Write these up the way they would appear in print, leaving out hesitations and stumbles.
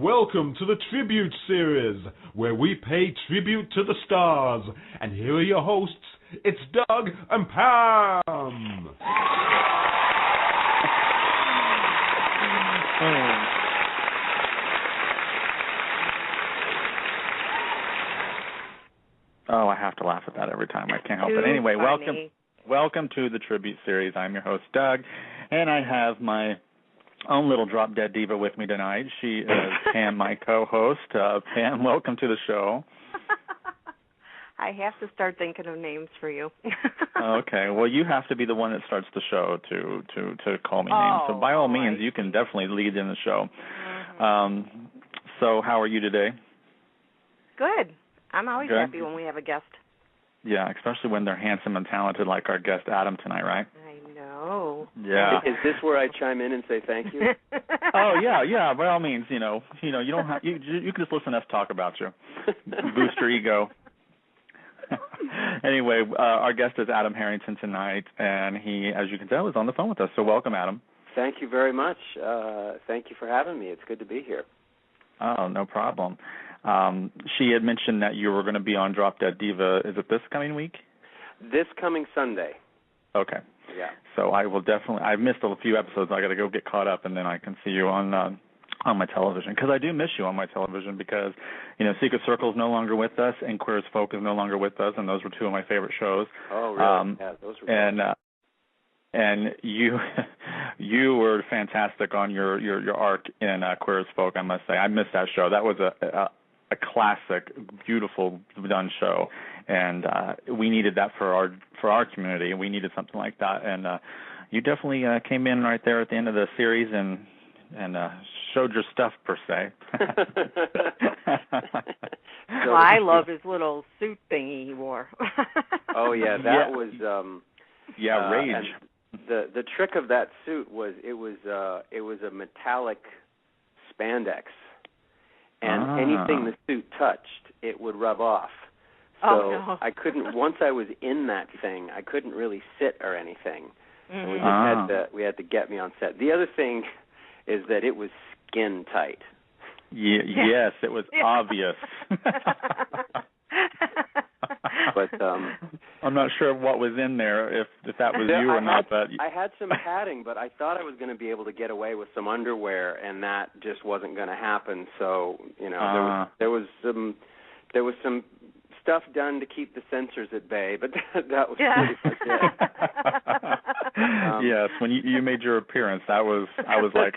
Welcome to the Tribute Series, where we pay tribute to the stars. And here are your hosts. It's Doug and Pam. Oh, I have to laugh at that every time. I can't help it. Anyway, welcome to the Tribute Series. I'm your host, Doug, and I have my own little drop-dead diva with me tonight. She is Pam, my co-host. Pam, welcome to the show. I have to start thinking of names for you. Okay. Well, you have to be the one that starts the show to call me names. So by all means, you can definitely lead in the show. Mm-hmm. So how are you today? Good. I'm always happy when we have a guest. Yeah, especially when they're handsome and talented like our guest Adam tonight, right? I know. Yeah. Is this where I chime in and say thank you? Oh yeah. By all means, you don't have you can just listen to us talk about you, boost your ego. Anyway, our guest is Adam Harrington tonight, and he, as you can tell, is on the phone with us. So welcome, Adam. Thank you very much. Thank you for having me. It's good to be here. Oh, no problem. She had mentioned that you were going to be on Drop Dead Diva. Is it this coming week? This coming Sunday. Okay. Yeah. So I will definitely. I've missed a few episodes. I got to go get caught up, and then I can see you on my television, because I do miss you on my television, because Secret Circle is no longer with us, and Queer as Folk is no longer with us, and those were two of my favorite shows. Oh, really? Yeah, those were. And you were fantastic on your arc in Queer as Folk, I must say. I missed that show. That was a classic, beautiful done show, and we needed that for our community. We needed something like that, and you definitely came in right there at the end of the series and showed your stuff, per se. Well, I love his little suit thingy he wore. Oh yeah, that was rage. The trick of that suit was it was a metallic spandex, and anything the suit touched, it would rub off. So I couldn't. Once I was in that thing, I couldn't really sit or anything. Mm-hmm. And we had to get me on set. The other thing is that it was skin tight. Yes, it was obvious. But I'm not sure what was in there, if that was you or not. But I had some padding, but I thought I was going to be able to get away with some underwear, and that just wasn't going to happen. So there was some stuff done to keep the censors at bay, but that was pretty much it. Yes, when you made your appearance, I was like,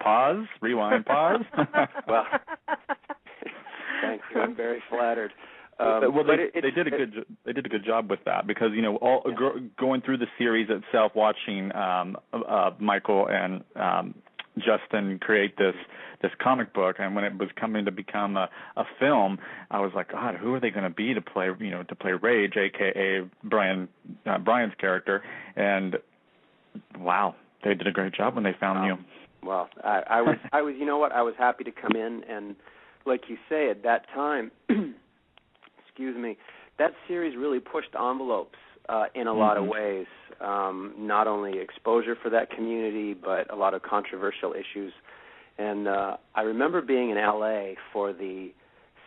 pause, rewind, pause. Well, thank you. I'm very flattered. They did a good job with that, because going through the series itself, watching Michael and Justin create this comic book, and when it was coming to become a film, I was like, God, who are they going to be to play Rage, aka Brian's character? And wow, they did a great job when they found you. Well, I was I was happy to come in, and like you say, at that time, excuse me, that series really pushed envelopes in a lot of ways. Not only exposure for that community, but a lot of controversial issues. And I remember being in L.A. for the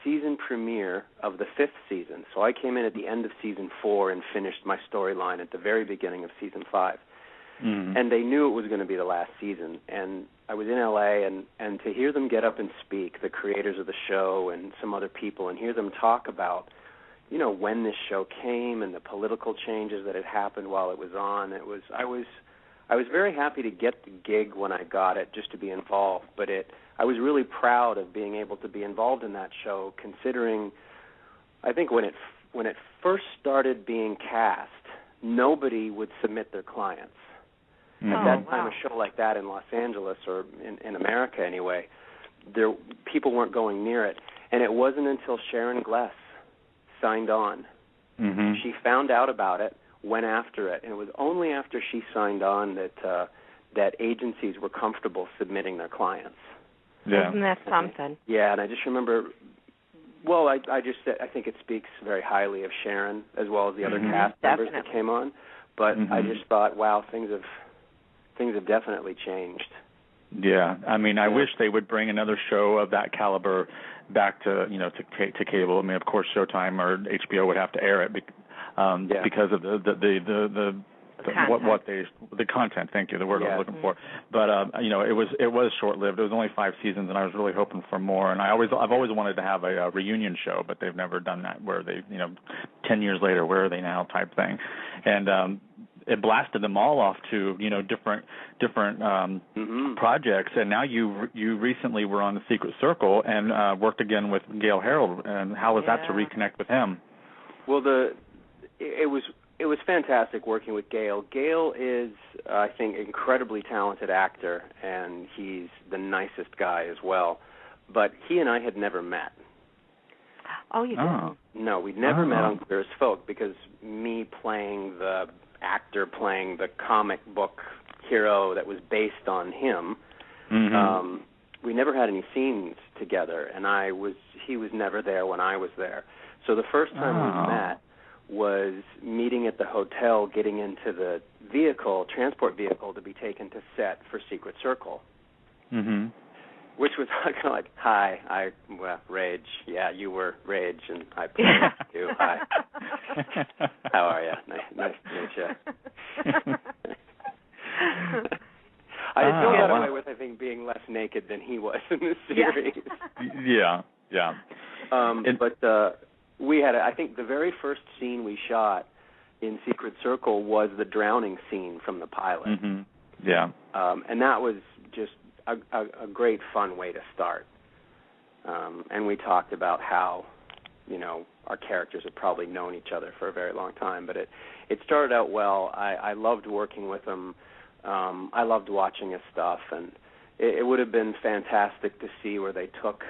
season premiere of the 5th season. So I came in at the end of season 4 and finished my storyline at the very beginning of season 5. Mm-hmm. And they knew it was going to be the last season. And I was in L.A., and to hear them get up and speak, the creators of the show and some other people, and hear them talk about when this show came and the political changes that had happened while it was on. I was very happy to get the gig when I got it, just to be involved. But I was really proud of being able to be involved in that show, considering I think when it first started being cast, nobody would submit their clients. Mm-hmm. At that time, a show like that in Los Angeles, or in America anyway, people weren't going near it. And it wasn't until Sharon Gless signed on. Mm-hmm. She found out about it, went after it, and it was only after she signed on that agencies were comfortable submitting their clients. Yeah. Isn't that something? Yeah, and I just remember. Well, I think it speaks very highly of Sharon as well as the other cast members that came on. But I just thought, wow, things have definitely changed. Yeah, I mean, I wish they would bring another show of that caliber back to to cable. I mean, of course, Showtime or HBO would have to air it because of the content. Thank you, the word I was looking for. But it was short-lived. It was only 5 seasons, and I was really hoping for more. And I've always wanted to have a reunion show, but they've never done that. Where they 10 years later, where are they now? Type thing, and it blasted them all off to different projects. And now you recently were on The Secret Circle and worked again with Gale Harold. And how was that to reconnect with him? Well, it was fantastic working with Gale. Gale is, I think, an incredibly talented actor, and he's the nicest guy as well. But he and I had never met. Oh, you didn't? No, we'd never met on Queer as Folk, because me playing the actor playing the comic book hero that was based on him, we never had any scenes together, and he was never there when I was there. So the first time we met was meeting at the hotel, getting into the transport vehicle to be taken to set for Secret Circle. Which was kind of like, hi, Rage. Yeah, you were Rage, and I played you. Hi. How are you? Nice to meet you. I still got away with, I think, being less naked than he was in this series. Yeah. But we had, I think, the very first scene we shot in Secret Circle was the drowning scene from the pilot. Yeah. And that was just a great fun way to start. And we talked about how, our characters had probably known each other for a very long time, but it started out well. I loved working with him. I loved watching his stuff, and it would have been fantastic to see where they took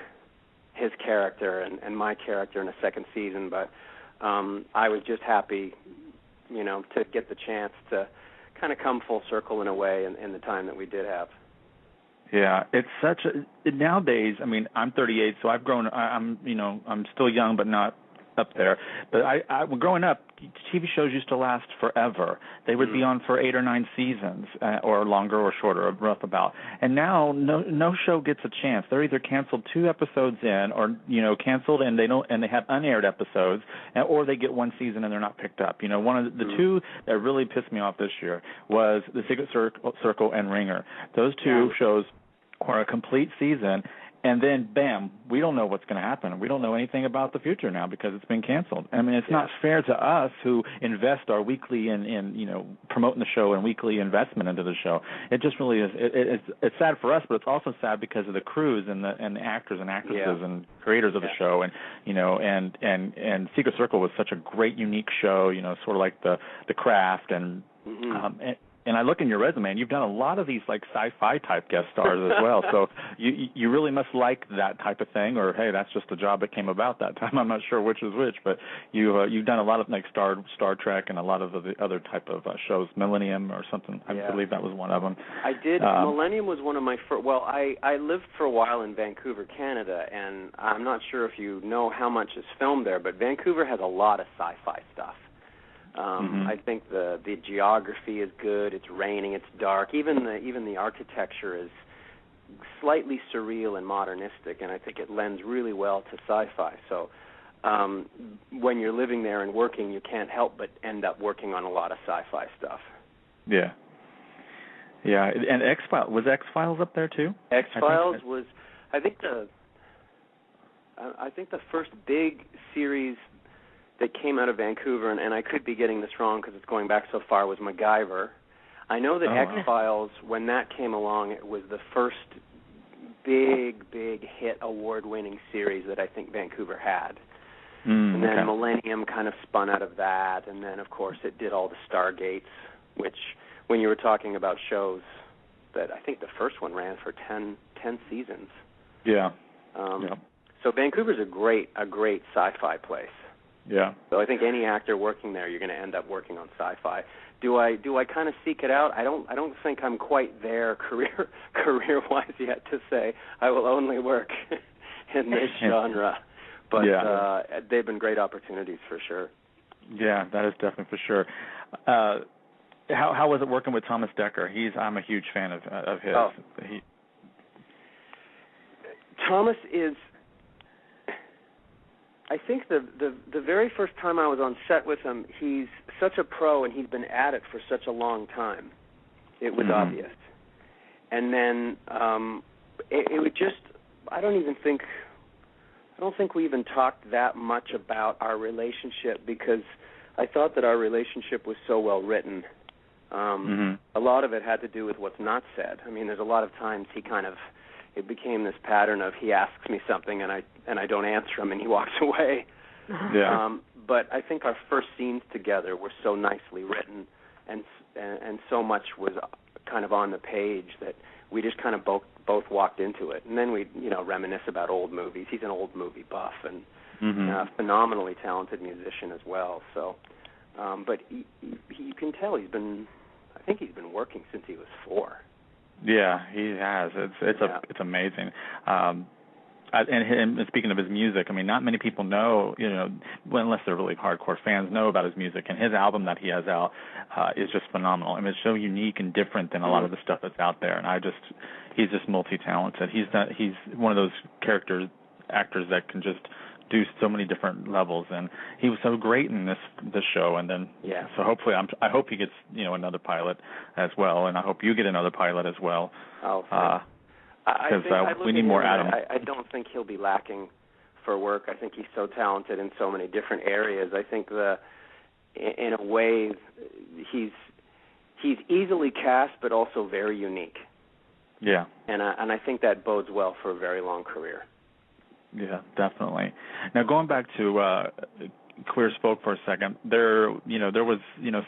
his character and my character in a second season, but I was just happy, to get the chance to kind of come full circle in a way in the time that we did have. Yeah, it's nowadays, I mean, I'm 38, so I've grown, I'm still young, but not up there. But growing up, TV shows used to last forever. They would be on for 8 or 9 seasons, or longer or shorter, rough about. And now, no show gets a chance. They're either canceled 2 episodes in, or canceled and they have unaired episodes, or they get 1 season and they're not picked up. One of the 2 that really pissed me off this year was The Secret Circle and Ringer. Those 2 shows were a complete season. And then, bam, we don't know what's going to happen. We don't know anything about the future now because it's been canceled. I mean, it's not fair to us who invest our weekly in promoting the show and weekly investment into the show. It just really is. It's sad for us, but it's also sad because of the crews and the actors and actresses and creators of the show. And Secret Circle was such a great, unique show. Sort of like the Craft and I look in your resume, and you've done a lot of these like sci-fi type guest stars as well. So you really must like that type of thing, or hey, that's just the job that came about that time. I'm not sure which is which, but you've done a lot of like Star Trek and a lot of the other type of shows, Millennium or something. I believe that was one of them. I did. Millennium was one of my first. Well, I lived for a while in Vancouver, Canada, and I'm not sure if you know how much is filmed there, but Vancouver has a lot of sci-fi stuff. I think the geography is good. It's raining. It's dark. Even the architecture is slightly surreal and modernistic, and I think it lends really well to sci-fi. So when you're living there and working, you can't help but end up working on a lot of sci-fi stuff. Yeah. And X-Files up there too? X-Files was, I think the first big series that came out of Vancouver, and I could be getting this wrong because it's going back so far, was MacGyver. I know that X-Files, when that came along, it was the first big hit award-winning series that I think Vancouver had. And then Millennium kind of spun out of that, and then, of course, it did all the Stargates, which, when you were talking about shows, that I think the first one ran for 10 seasons. Yeah. So Vancouver's a great sci-fi place. Yeah. So I think any actor working there, you're going to end up working on sci-fi. Do I kind of seek it out? I don't think I'm quite there career-wise yet to say I will only work in this genre. But they've been great opportunities for sure. Yeah, that is definitely for sure. How was it working with Thomas Dekker? I'm a huge fan of his. Thomas is, I think the very first time I was on set with him, he's such a pro and he's been at it for such a long time. It was obvious. And then it would just, I don't think we even talked that much about our relationship because I thought that our relationship was so well written. A lot of it had to do with what's not said. I mean, there's a lot of times it became this pattern of he asks me something and I don't answer him and he walks away. Yeah. But I think our first scenes together were so nicely written and so much was kind of on the page that we just kind of both walked into it. And then we, reminisce about old movies. He's an old movie buff and a phenomenally talented musician as well. So, but you can tell I think he's been working since he was 4. Yeah, he has. It's amazing. And speaking of his music, I mean, not many people know, unless they're really hardcore fans, know about his music. And his album that he has out is just phenomenal. I mean, it's so unique and different than a lot of the stuff that's out there. And he's just multi-talented. He's one of those actors that can just do so many different levels. And he was so great in this show. And then, so hopefully, I hope he gets another pilot as well. And I hope you get another pilot as well. Because we need more Adam. I don't think he'll be lacking for work. I think he's so talented in so many different areas. I think in a way, he's easily cast, but also very unique. Yeah. And I think that bodes well for a very long career. Yeah, definitely. Now going back to Queer Spoke for a second, there was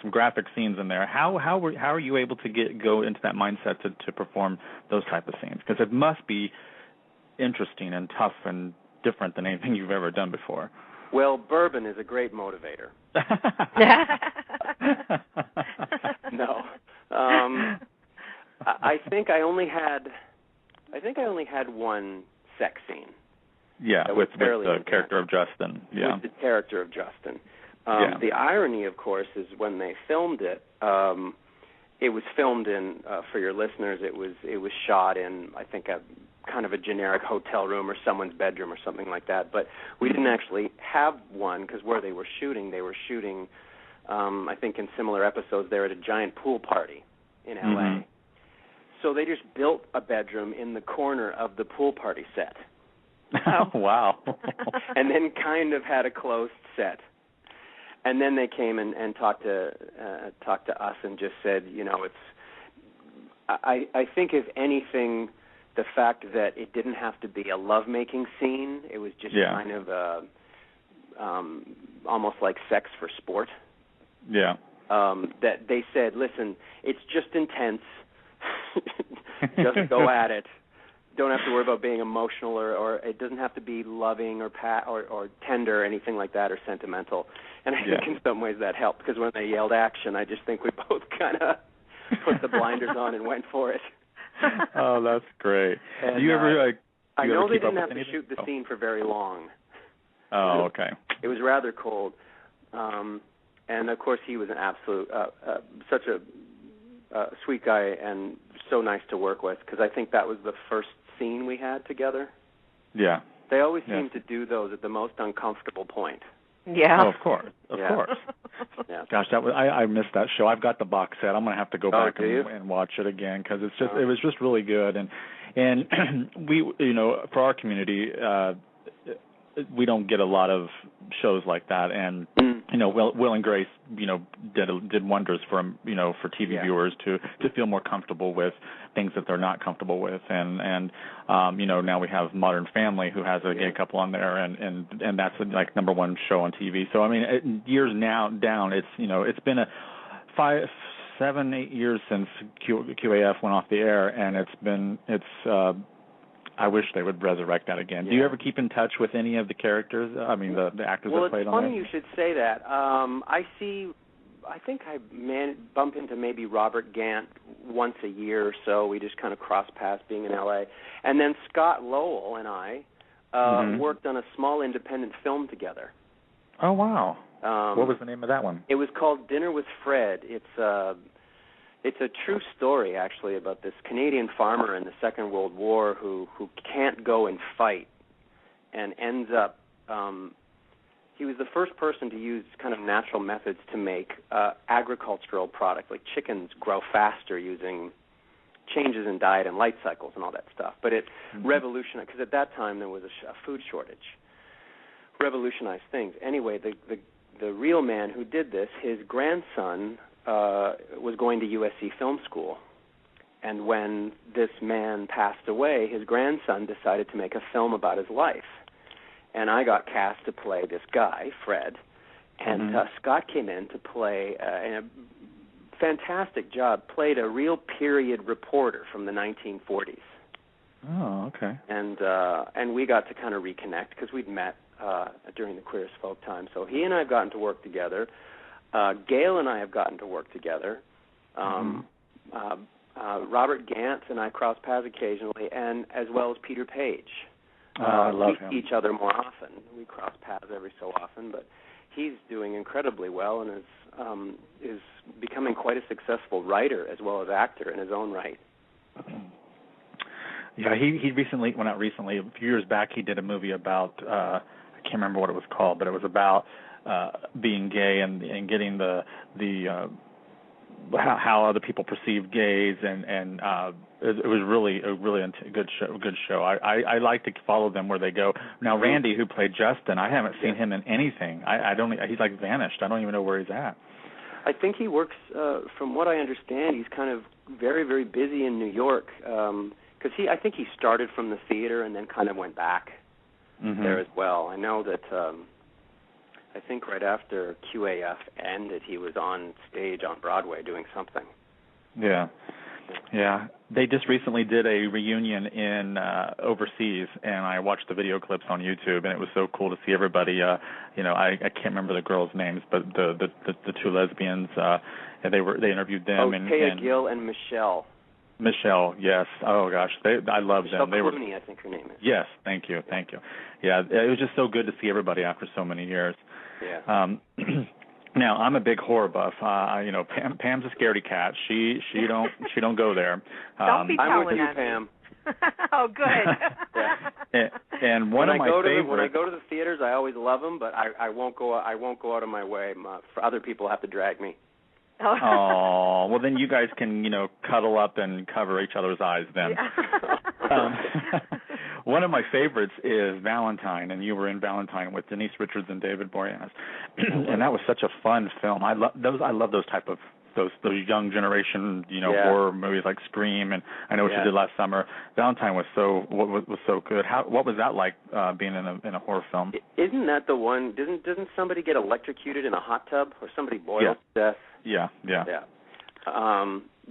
some graphic scenes in there. How are you able to go into that mindset to perform those type of scenes? Because it must be interesting and tough and different than anything you've ever done before. Well, bourbon is a great motivator. No, I think I only had one sex scene. Yeah, with the character of Justin. Yeah, with the character of Justin. The irony, of course, is when they filmed it. It was filmed in, for your listeners, it was shot in, I think, a kind of a generic hotel room or someone's bedroom or something like that. But we didn't actually have one because where they were shooting, I think in similar episodes, they were at a giant pool party in L.A. So they just built a bedroom in the corner of the pool party set. Oh, wow. And then kind of had a closed set. And then they came and talked to us and just said, I think if anything, the fact that it didn't have to be a lovemaking scene, it was just kind of almost like sex for sport. Yeah. That they said, listen, it's just intense. Just go at it. Don't have to worry about being emotional, or it doesn't have to be loving or tender or anything like that, or sentimental. And I think in some ways that helped, because when they yelled action, I just think we both kind of put the blinders on and went for it. Oh, that's great. And, do you ever I know they didn't have to shoot the scene for very long. Oh, okay. It was rather cold. And, of course, he was an absolute, such a sweet guy and so nice to work with, because I think that was the first scene we had together. Yeah. They always seem to do those at the most uncomfortable point. Yeah. Oh, of course. Of course. Yeah. Gosh, I missed that show. I've got the box set. I'm going to have to go back and watch it again, because it was just really good. And we, for our community, we don't get a lot of shows like that, and Will and Grace, did wonders for TV viewers to feel more comfortable with things that they're not comfortable with, and now we have Modern Family, who has a gay couple on there, and that's like number one show on TV. So I mean, years now down, it's been a 5, 7, 8 years since QAF went off the air, and I wish they would resurrect that again. Do you ever keep in touch with any of the characters? I mean, the actors that played on there? Well, it's funny you should say that. I think I bump into maybe Robert Gant once a year or so. We just kind of cross paths being in L.A. And then Scott Lowell and I worked on a small independent film together. Oh, wow. What was the name of that one? It was called Dinner with Fred. It It's a true story, actually, about this Canadian farmer in the Second World War who can't go and fight and ends up he was the first person to use kind of natural methods to make agricultural products, like chickens grow faster using changes in diet and light cycles and all that stuff. But it revolutionized, because at that time there was a food shortage, revolutionized things. Anyway, the real man who did this, his grandson was going to USC Film School. And when this man passed away, his grandson decided to make a film about his life. And I got cast to play this guy, Fred, and Scott came in to play a fantastic job, played a real period reporter from the 1940s. Oh, okay. And we got to kind of reconnect because we'd met during the Queer as Folk time. So he and I have gotten to work together. Gail and I have gotten to work together. Robert Gant and I cross paths occasionally, and as well as Peter Page. I love him. We see each other more often. We cross paths every so often, but he's doing incredibly well and is becoming quite a successful writer as well as actor in his own right. Yeah, he recently, well, not recently, a few years back, he did a movie about, I can't remember what it was called, but it was about being gay and getting the how other people perceive gays, and it was really a good show. I like to follow them where they go. Now, Randy, who played Justin, I haven't seen him in anything. I don't. He's like vanished. I don't even know where he's at. I think he works. From what I understand, he's kind of very, very busy in New York because I think he started from the theater and then kind of went back there as well. I know that. I think right after QAF ended, he was on stage on Broadway doing something. Yeah. They just recently did a reunion in overseas, and I watched the video clips on YouTube, and it was so cool to see everybody. I can't remember the girls' names, but the two lesbians, they interviewed them. Taya Gill and Michelle. Michelle, yes. Oh gosh, I love them. They Clooney, I think her name is. Yes, thank you. Yeah, it was just so good to see everybody after so many years. Yeah. Now I'm a big horror buff. Pam's a scaredy cat. She don't go there. Don't be telling I'm with you, us. Pam. Oh, good. And one of my favorites. When I go to the theaters, I always love them, but I won't go out of my way. For other people have to drag me. Oh, well then you guys can cuddle up and cover each other's eyes then. Yeah. One of my favorites is Valentine, and you were in Valentine with Denise Richards and David Boreanaz, and that was such a fun film. I love those type of those young generation horror movies like Scream, and I know what you did last summer. Valentine was so good. What was that like being in a horror film? Isn't that the one? Doesn't somebody get electrocuted in a hot tub or somebody boiled to death? Yeah.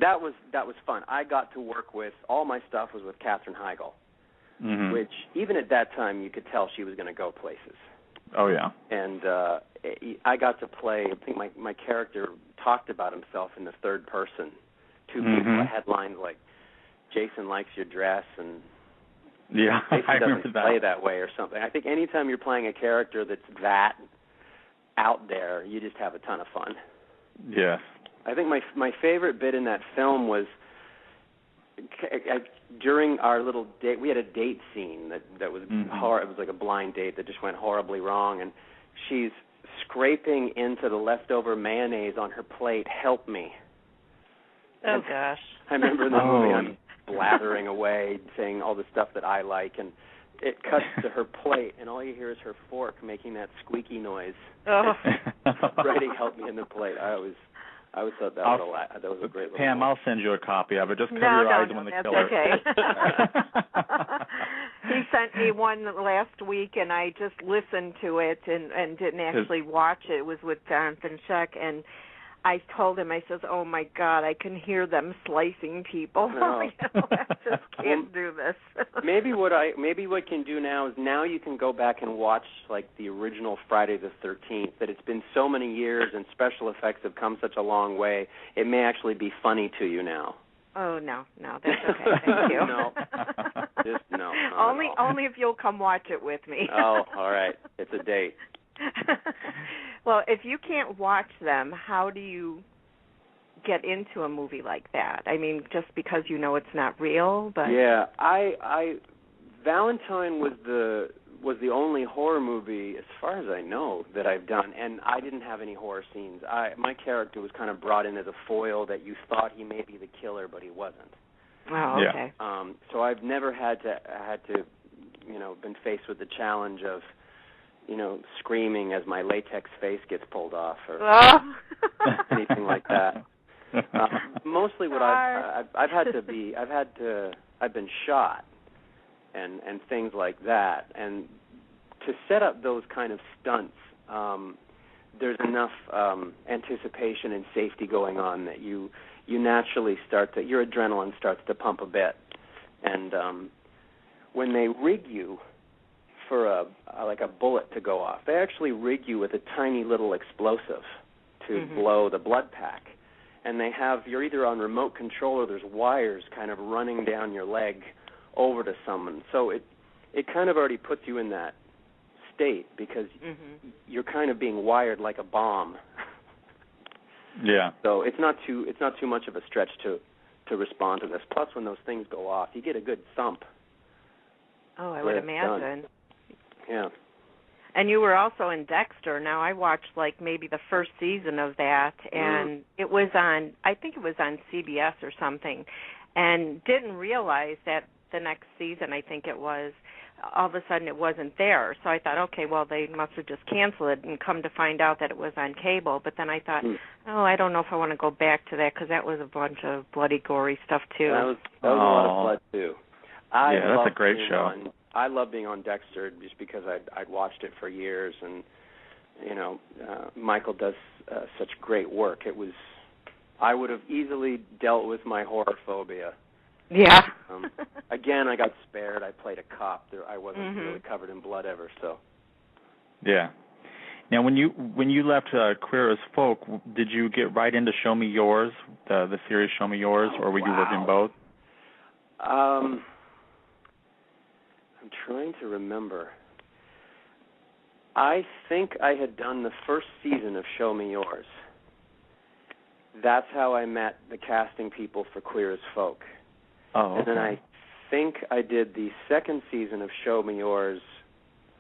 That was fun. I got to work with all my stuff was with Katherine Heigl. Which even at that time you could tell she was going to go places. Oh yeah. And I got to play. I think my character talked about himself in the third person. Two people headlines like "Jason likes your dress" and Jason I doesn't play that way or something. I think anytime you're playing a character that's that out there, you just have a ton of fun. Yes. I think my favorite bit in that film was. During our little date, we had a date scene that was horrible. It was like a blind date that just went horribly wrong, and she's scraping into the leftover mayonnaise on her plate. Help me! Oh gosh! I remember in the movie I'm blathering away, saying all the stuff that I like, and it cuts to her plate, and all you hear is her fork making that squeaky noise, writing "Help me" in the plate. I always thought that was a great little Pam, one. I'll send you a copy of it. Just cover your eyes when they kill her. Okay. He sent me one last week, and I just listened to it and didn't actually watch it. It was with Jonathan Sheck, and I told him, I says, "Oh my God, I can hear them slicing people. No. I just can't do this." Maybe what can do now is you can go back and watch like the original Friday the 13th. That it's been so many years and special effects have come such a long way. It may actually be funny to you now. Oh no, that's okay. Thank you. No, just no. Only if you'll come watch it with me. Oh, all right. It's a date. Well, if you can't watch them, how do you get into a movie like that? I mean, just because you know it's not real, but yeah, I Valentine was the only horror movie, as far as I know, that I've done, and I didn't have any horror scenes. My character was kind of brought in as a foil that you thought he may be the killer, but he wasn't. Oh, okay. So I've never had to been faced with the challenge of, screaming as my latex face gets pulled off or anything like that. Mostly what I've been shot and things like that, and to set up those kind of stunts, there's enough anticipation and safety going on that you naturally your adrenaline starts to pump a bit, and when they rig you for a bullet to go off, they actually rig you with a tiny little explosive to blow the blood pack, and you're either on remote control or there's wires kind of running down your leg over to someone, so it kind of already puts you in that state because you're kind of being wired like a bomb. Yeah. So it's not too much of a stretch to respond to this. Plus, when those things go off, you get a good thump. Oh, I would imagine. Yeah. And you were also in Dexter. Now, I watched maybe the first season of that, and it was on CBS or something, and didn't realize that the next season, I think it was, all of a sudden it wasn't there. So I thought, okay, well, they must have just canceled it, and come to find out that it was on cable. But then I thought, I don't know if I want to go back to that because that was a bunch of bloody, gory stuff, too. That was a lot of blood, too. That's a great show. I love being on Dexter just because I'd watched it for years, and, Michael does such great work. I would have easily dealt with my horror phobia. Yeah. Again, I got spared. I played a cop. I wasn't really covered in blood ever, so. Yeah. Now, when you left Queer as Folk, did you get right into Show Me Yours, the series Show Me Yours, or were you working both? I'm trying to remember. I think I had done the first season of Show Me Yours. That's how I met the casting people for Queer as Folk. Oh, okay. And then I think I did the second season of Show Me Yours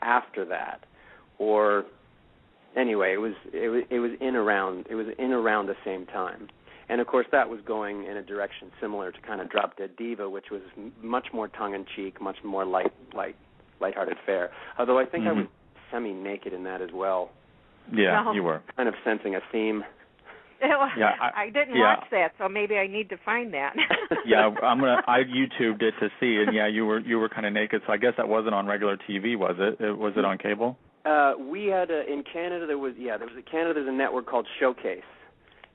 after that, or anyway, it was in around the same time. And of course, that was going in a direction similar to kind of Drop Dead Diva, which was much more tongue-in-cheek, much more lighthearted fare. Although I think I was semi-naked in that as well. Yeah, you were. Kind of sensing a theme. I didn't watch that, so maybe I need to find that. Yeah, I YouTubed it to see, and you were kind of naked. So I guess that wasn't on regular TV, was it? Was it on cable? We had in Canada. There's a network called Showcase,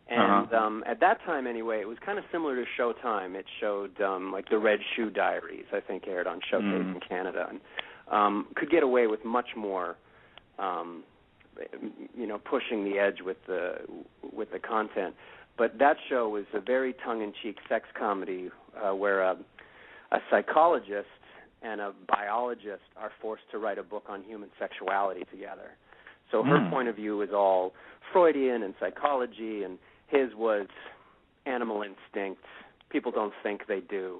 and at that time anyway, it was kind of similar to Showtime. It showed the Red Shoe Diaries, I think, aired on Showcase in Canada, and could get away with much more. Pushing the edge with the content, but that show was a very tongue-in-cheek sex comedy where a psychologist and a biologist are forced to write a book on human sexuality together. So her point of view is all Freudian and psychology, and his was animal instinct. People don't think, they do.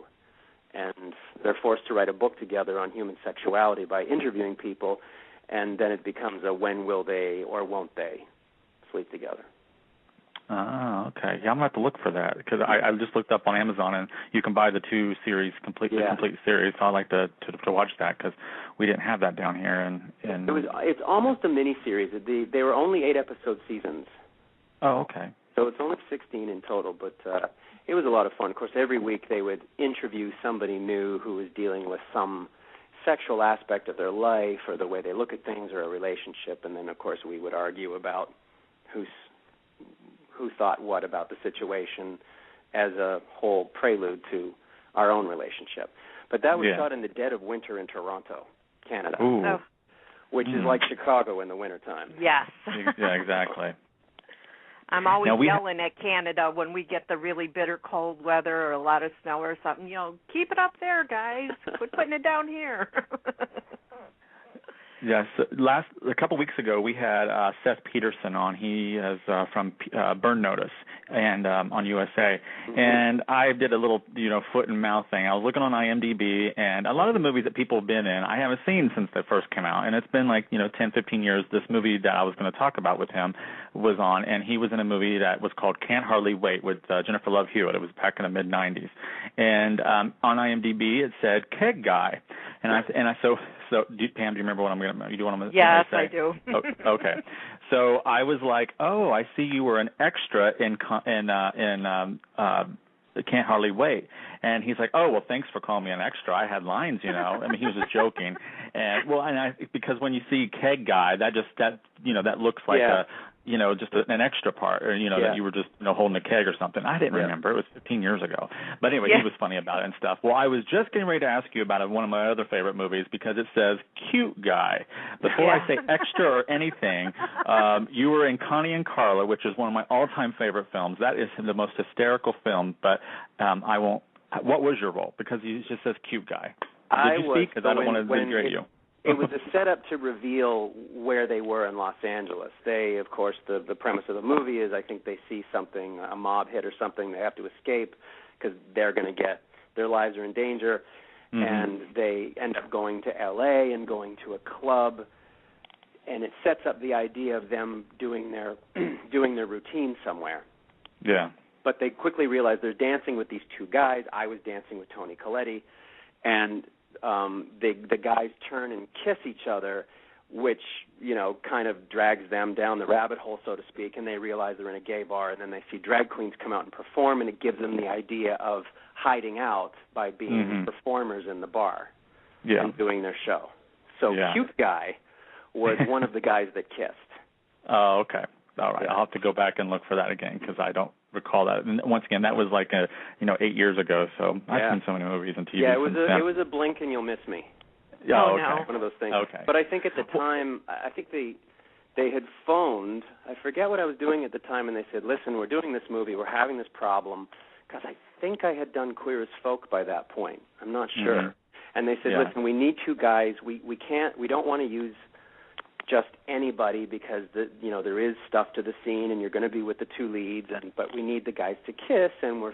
And they're forced to write a book together on human sexuality by interviewing people, and then it becomes a when will they or won't they sleep together. Oh, okay. Yeah, I'm going to have to look for that because I just looked up on Amazon, and you can buy the two series, the complete series. So I'd like to watch that because we didn't have that down here. And it's almost a mini series. They were only 8-episode seasons. Oh, okay. So it's only 16 in total, but it was a lot of fun. Of course, every week they would interview somebody new who was dealing with some sexual aspect of their life or the way they look at things or a relationship, and then, of course, we would argue about who thought what about the situation as a whole prelude to our own relationship. But that was shot in the dead of winter in Toronto, Canada, which is like Chicago in the wintertime. Yes. Yeah, exactly. I'm always yelling at Canada when we get the really bitter cold weather or a lot of snow or something. Keep it up there, guys. Quit putting it down here. Yes. A couple weeks ago, we had Seth Peterson on. He is from Burn Notice and on USA. Mm-hmm. And I did a little, foot and mouth thing. I was looking on IMDb, and a lot of the movies that people have been in, I haven't seen since they first came out. And it's been 10, 15 years. This movie that I was going to talk about with him was on, and he was in a movie that was called Can't Hardly Wait with Jennifer Love Hewitt. It was back in the mid-'90s. And on IMDb, it said Keg Guy. So, Pam, do you remember what I'm going to? You do what I'm going to say? Yes, I do. Okay. So I was like, oh, I see you were an extra in Can't Hardly Wait. And he's like, oh, well, thanks for calling me an extra. I had lines, I mean, he was just joking. And because when you see Keg Guy, that looks like just an extra part, or that you were just holding a keg or something. I didn't remember. It was 15 years ago. But anyway, he was funny about it and stuff. Well, I was just getting ready to ask you about one of my other favorite movies because it says Cute Guy. Before I say extra or anything, you were in Connie and Carla, which is one of my all-time favorite films. That is the most hysterical film, but I won't. What was your role? Because it just says Cute Guy. Did you speak? Because I don't want to degrade you. It was a setup to reveal where they were in Los Angeles. They, of course, the premise of the movie is I think they see something, a mob hit or something. They have to escape because they're going to their lives are in danger. Mm-hmm. And they end up going to L.A. and going to a club. And it sets up the idea of them doing their routine somewhere. Yeah. But they quickly realize they're dancing with these two guys. I was dancing with Tony Colletti. And the guys turn and kiss each other, which, kind of drags them down the rabbit hole, so to speak, and they realize they're in a gay bar, and then they see drag queens come out and perform, and it gives them the idea of hiding out by being performers in the bar and doing their show. So Cute Guy was one of the guys that kissed. Oh, okay. All right. I'll have to go back and look for that again because I don't recall that. And once again, that was 8 years ago. So I've seen so many movies and TV. Yeah, it was a blink and you'll miss me. Oh, okay. No. One of those things. Okay. But I think at the time, I think they had phoned. I forget what I was doing at the time, and they said, "Listen, we're doing this movie. We're having this problem." Because I think I had done Queer as Folk by that point. I'm not sure. Mm-hmm. And they said, "Listen, we need two guys. We don't want to use just anybody because there is stuff to the scene and you're going to be with the two leads, but we need the guys to kiss, and we're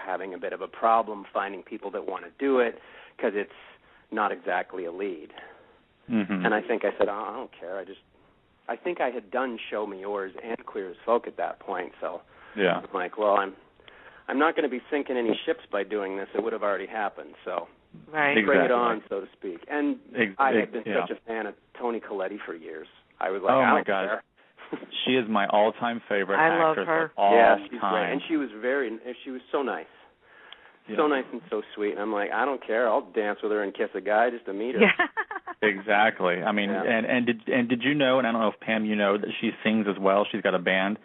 having a bit of a problem finding people that want to do it because it's not exactly a lead." Mm-hmm. And I think I said, "Oh, I don't care. I think I had done Show Me Yours and Queer as Folk at that point, so I'm like, well, I'm not going to be sinking any ships by doing this. It would have already happened, so." Right. Bring it on, so to speak. And I have been such a fan of Toni Colletti for years. I was like, oh my God. She is my all-time favorite actress of all she's time. Great. And she was so nice. So nice and so sweet. And I'm like, I don't care. I'll dance with her and kiss a guy just to meet her. Yeah. Exactly. I mean, and did you know, and I don't know if Pam, that she sings as well. She's got a band.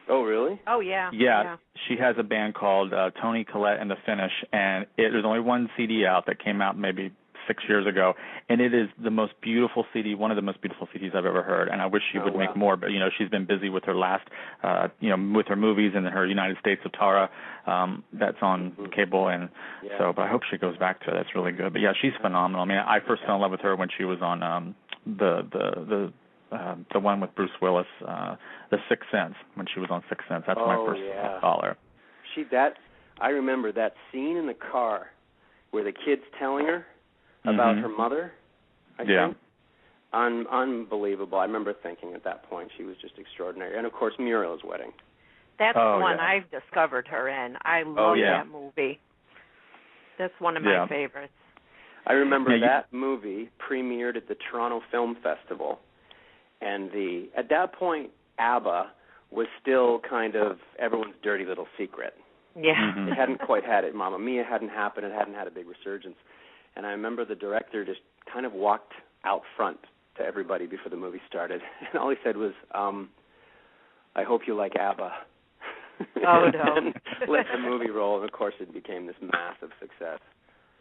Oh, really? Oh, yeah. Yeah, she has a band called Toni Collette and the Finish, and there's only one CD out that came out maybe 6 years ago, and it is the most beautiful CD, one of the most beautiful CDs I've ever heard, and I wish she would make more, but, she's been busy with her last, with her movies and her United States of Tara, that's on cable, and so, but I hope she goes back to it. That's really good. But, yeah, she's phenomenal. I mean, I first fell in love with her when she was on the one with Bruce Willis, The Sixth Sense, when she was on Sixth Sense. That's my first caller. I remember that scene in the car where the kid's telling her about her mother, I think. Unbelievable. I remember thinking at that point she was just extraordinary. And, of course, Muriel's Wedding. That's the one I've discovered her in. I love that movie. That's one of my favorites. I remember that movie premiered at the Toronto Film Festival. And at that point, ABBA was still kind of everyone's dirty little secret. Yeah. Mm-hmm. It hadn't quite had it. Mamma Mia hadn't happened. It hadn't had a big resurgence. And I remember the director just kind of walked out front to everybody before the movie started. And all he said was, I hope you like ABBA. Oh, no. And let the movie roll. And, of course, it became this massive success.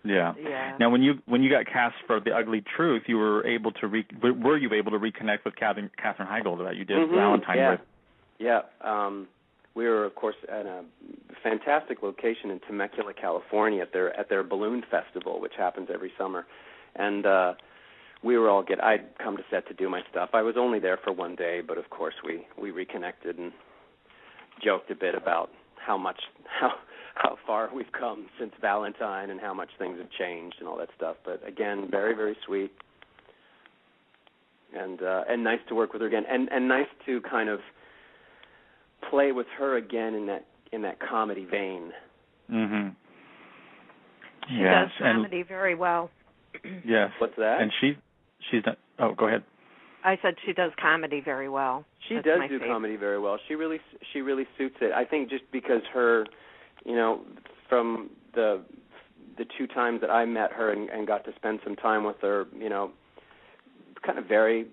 Yeah. Now, when you got cast for The Ugly Truth, you were able to were you able to reconnect with Katherine Heigl that you did Valentine with? Yeah. We were, of course, at a fantastic location in Temecula, California, at their balloon festival, which happens every summer, and I'd come to set to do my stuff. I was only there for one day, but of course we reconnected and joked a bit about how far we've come since Valentine and how much things have changed and all that stuff. But again, very, very sweet, and nice to work with her again, and nice to kind of play with her again in that comedy vein. Mhm. She does comedy very well. Yes. What's that? And she's done. Oh, go ahead. I said she does comedy very well. She does do comedy very well. She really suits it. I think just because her, from the 2 times that I met her and got to spend some time with her, kind of very,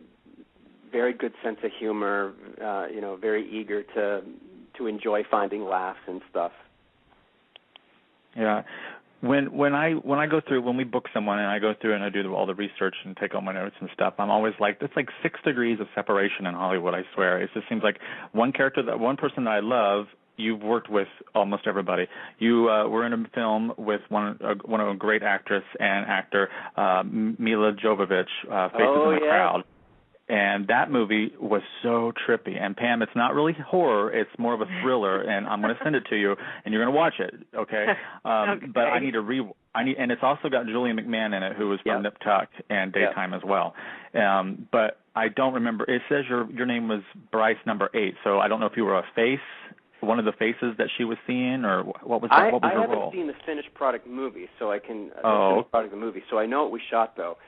very good sense of humor, very eager to enjoy finding laughs and stuff. Yeah. When we book someone and I go through and I do all the research and take all my notes and stuff, I'm always like, it's like 6 degrees of separation in Hollywood, I swear. It just seems like one person that I love, you've worked with almost everybody. You were in a film with one of a great actress and actor, Mila Jovovich, Faces in the Crowd. And that movie was so trippy. And Pam, it's not really horror; it's more of a thriller. And I'm going to send it to you, and you're going to watch it, okay? Okay. But I need and it's also got Julian McMahon in it, who was from Nip Tuck and Daytime as well. But I don't remember. It says your name was Bryce number 8, so I don't know if you were a face, one of the faces that she was seeing, or what was her role? I haven't seen the finished product movie, so I can finished product of the movie. So I know what we shot though.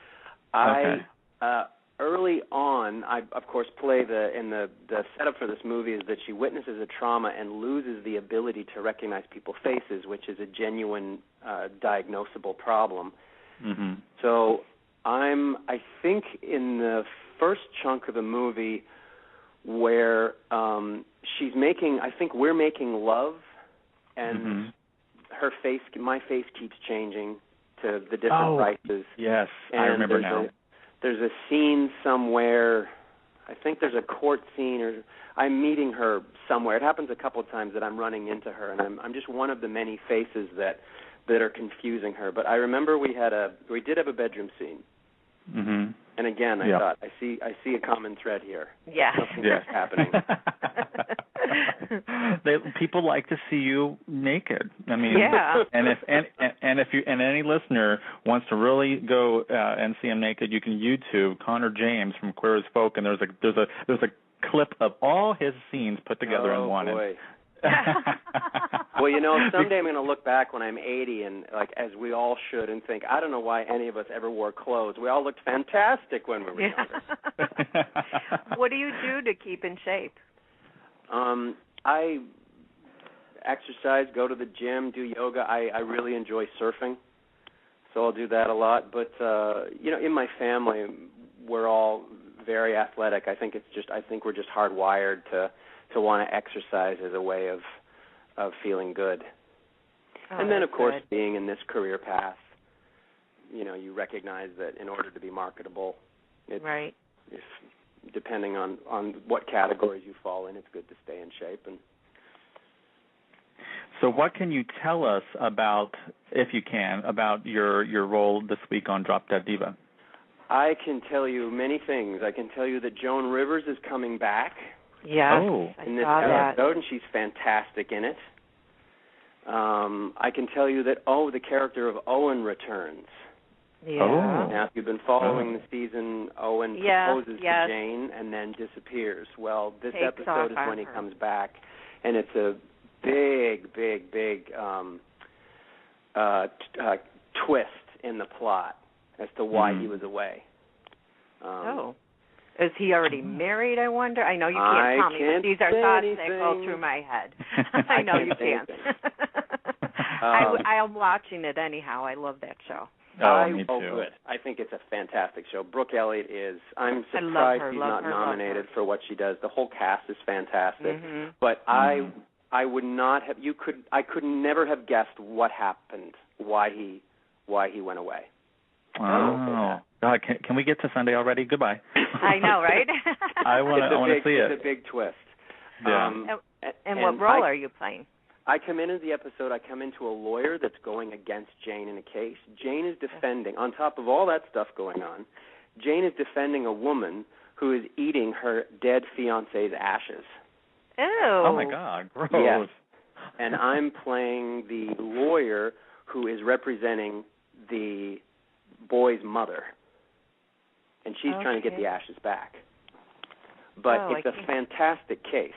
Early on, I of course play the setup for this movie is that she witnesses a trauma and loses the ability to recognize people's faces, which is a genuine diagnosable problem. Mm-hmm. So I think in the first chunk of the movie where we're making love, and my face keeps changing to the different prices. Yes, and I remember now. There's a scene somewhere, I think there's a court scene, or I'm meeting her somewhere. It happens a couple of times that I'm running into her, and I'm just one of the many faces that are confusing her. But I remember we did have a bedroom scene. Mm-hmm. And again, I thought, I see a common thread here. Yeah. Something's happening. People like to see you naked. I mean, and if any listener wants to really go and see him naked, you can YouTube Connor James from Queer as Folk, and there's a clip of all his scenes put together in one. Boy. Well, someday I'm going to look back when I'm 80 and, as we all should, and think, I don't know why any of us ever wore clothes. We all looked fantastic when we were younger. What do you do to keep in shape? I exercise, go to the gym, do yoga. I really enjoy surfing, so I'll do that a lot. But, in my family, we're all very athletic. I think we're just hardwired to want to exercise as a way of feeling good. And then, of course, being in this career path, you recognize that in order to be marketable, depending on what categories you fall in, it's good to stay in shape. And so what can you tell us about, if you can, about your role this week on Drop Dead Diva? I can tell you many things. I can tell you that Joan Rivers is coming back. Yes, in this episode, and she's fantastic in it. I can tell you that the character of Owen returns. Yeah. Now, if you've been following the season, Owen proposes to Jane and then disappears. Well, this episode is when he comes back, and it's a big, big, big twist in the plot as to why he was away. Is he already married, I wonder? I know you can't tell me, but these are thoughts that go through my head. I know you can't. I'm watching it anyhow. I love that show. Me too. Good. I think it's a fantastic show. Brooke Elliott is. I'm surprised she's not nominated for what she does. The whole cast is fantastic. Mm-hmm. But I would not have. I could never have guessed what happened. Why he went away. Oh. God, can we get to Sunday already? Goodbye. I know, right? I want to see it. It's a big twist. Yeah. And what role are you playing? I come into the episode, I come into a lawyer that's going against Jane in a case. Jane is defending, on top of all that stuff going on, Jane is defending a woman who is eating her dead fiancé's ashes. Ew. Oh, my God. Gross. Yes. And I'm playing the lawyer who is representing the boy's mother. And she's trying to get the ashes back. But it's a fantastic case.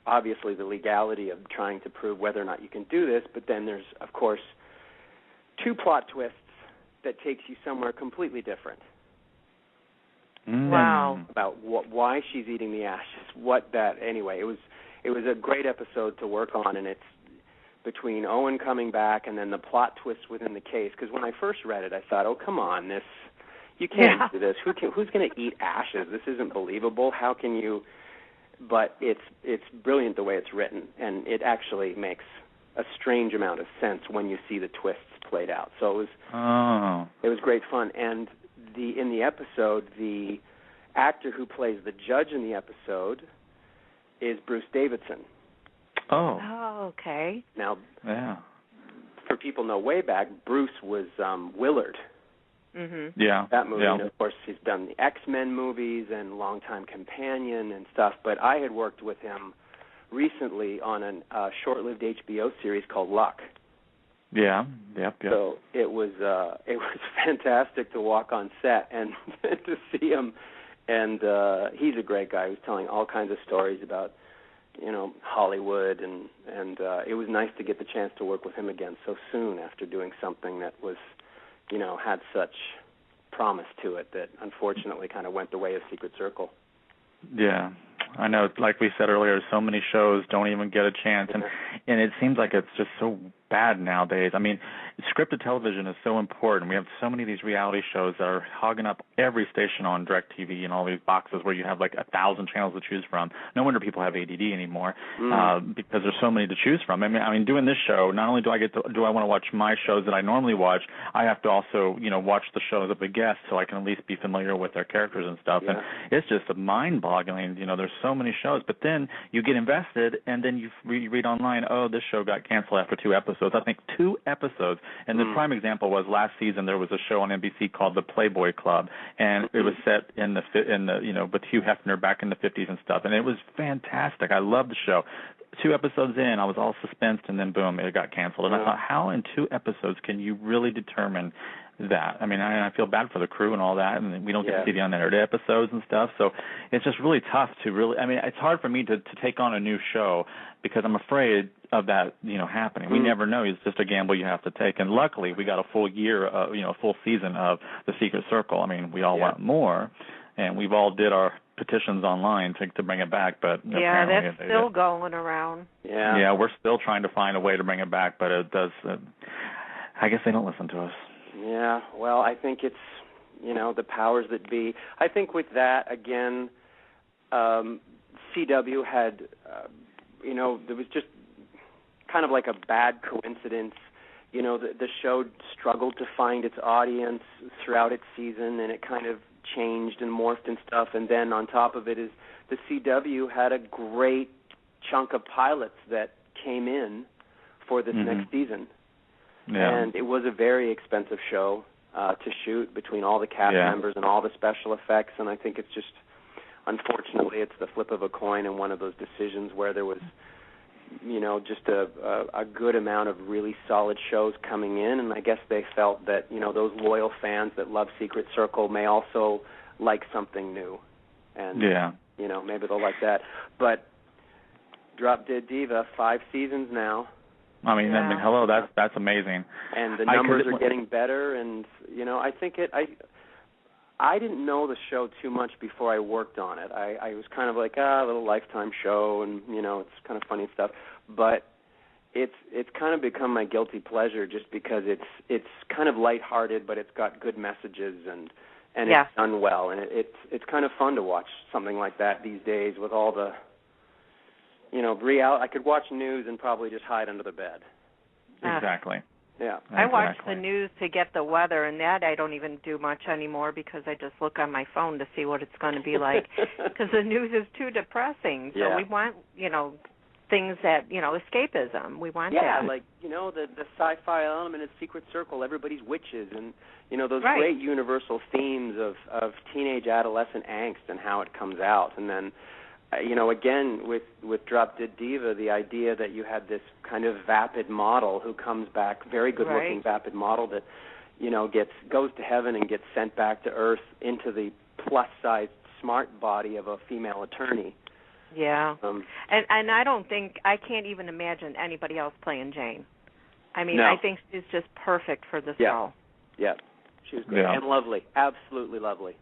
Obviously, the legality of trying to prove whether or not you can do this, but then there's, of course, 2 plot twists that takes you somewhere completely different. Wow. About why she's eating the ashes, anyway, it was a great episode to work on, and it's between Owen coming back and then the plot twist within the case, because when I first read it, I thought, oh, come on, you can't do this. Who's going to eat ashes? This isn't believable. How can you? But it's brilliant the way it's written, and it actually makes a strange amount of sense when you see the twists played out. So it was great fun, and in the episode, the actor who plays the judge in the episode is Bruce Davidson. Oh, okay. Now, for people know way back, Bruce was Willard. Mm-hmm. Yeah. That movie, yeah. and of course, he's done the X-Men movies and Longtime Companion and stuff, but I had worked with him recently on a short-lived HBO series called Luck. Yeah, yep. So it was fantastic to walk on set and to see him, and he's a great guy. He was telling all kinds of stories about, Hollywood, and it was nice to get the chance to work with him again so soon after doing something that was, had such promise to it that unfortunately kind of went the way of Secret Circle. Yeah. I know, like we said earlier, so many shows don't even get a chance, and it seems like it's just so bad nowadays. I mean, scripted television is so important. We have so many of these reality shows that are hogging up every station on DirecTV and all these boxes where you have like 1,000 channels to choose from. No wonder people have ADD anymore because there's so many to choose from. I mean, doing this show, not only do I want to watch my shows that I normally watch, I have to also, watch the shows of the guests so I can at least be familiar with their characters and stuff. Yeah. And it's just mind-boggling. There's so many shows, but then you get invested, and then you read online, oh, this show got canceled after 2 episodes. I think 2 episodes. And the prime example was last season there was a show on NBC called The Playboy Club, and it was set in the with Hugh Hefner back in the 50s and stuff, and it was fantastic. I loved the show. 2 episodes in, I was all suspensed, and then boom, it got canceled. And I thought, how in 2 episodes can you really determine that? I mean, I feel bad for the crew and all that, and we don't get to see the unedited episodes and stuff. So it's just really tough to really. I mean, it's hard for me to take on a new show because I'm afraid of that, happening. We never know. It's just a gamble you have to take. And luckily, we got a full year, a full season of The Secret Circle. I mean, we all want more, and we've all did our petitions online to bring it back, but that's still going around. Yeah, we're still trying to find a way to bring it back, but it does. I guess they don't listen to us. Yeah, well, I think it's the powers that be. I think with that again, CW had there was just kind of like a bad coincidence. The show struggled to find its audience throughout its season, and it kind of changed and morphed and stuff. And then on top of it is the CW had a great chunk of pilots that came in for this next season. Yeah. And it was a very expensive show to shoot between all the cast members and all the special effects. And I think it's just, unfortunately, it's the flip of a coin and one of those decisions where there was, just a good amount of really solid shows coming in. And I guess they felt that, those loyal fans that love Secret Circle may also like something new. And, maybe they'll like that. But Drop Dead Diva, 5 seasons now. I mean, hello, that's amazing. And the numbers are getting better, and I think I didn't know the show too much before I worked on it. I was kind of like a little Lifetime show, and it's kind of funny stuff. But it's kind of become my guilty pleasure just because it's kind of lighthearted, but it's got good messages and it's done well, and it's kind of fun to watch something like that these days with all the. I could watch news and probably just hide under the bed. Exactly. Yeah. I watch the news to get the weather, and that I don't even do much anymore because I just look on my phone to see what it's going to be like because the news is too depressing. So we want, things that, escapism. We want that. Yeah, like, the sci-fi element of Secret Circle, everybody's witches, and, those great universal themes of teenage adolescent angst and how it comes out. And then, again, with Drop Dead Diva, the idea that you had this kind of vapid model who comes back, very good-looking vapid model that, goes to heaven and gets sent back to Earth into the plus-sized smart body of a female attorney. Yeah, and I can't even imagine anybody else playing Jane. I mean, I think she's just perfect for this role. Yeah, she was great and lovely, absolutely lovely.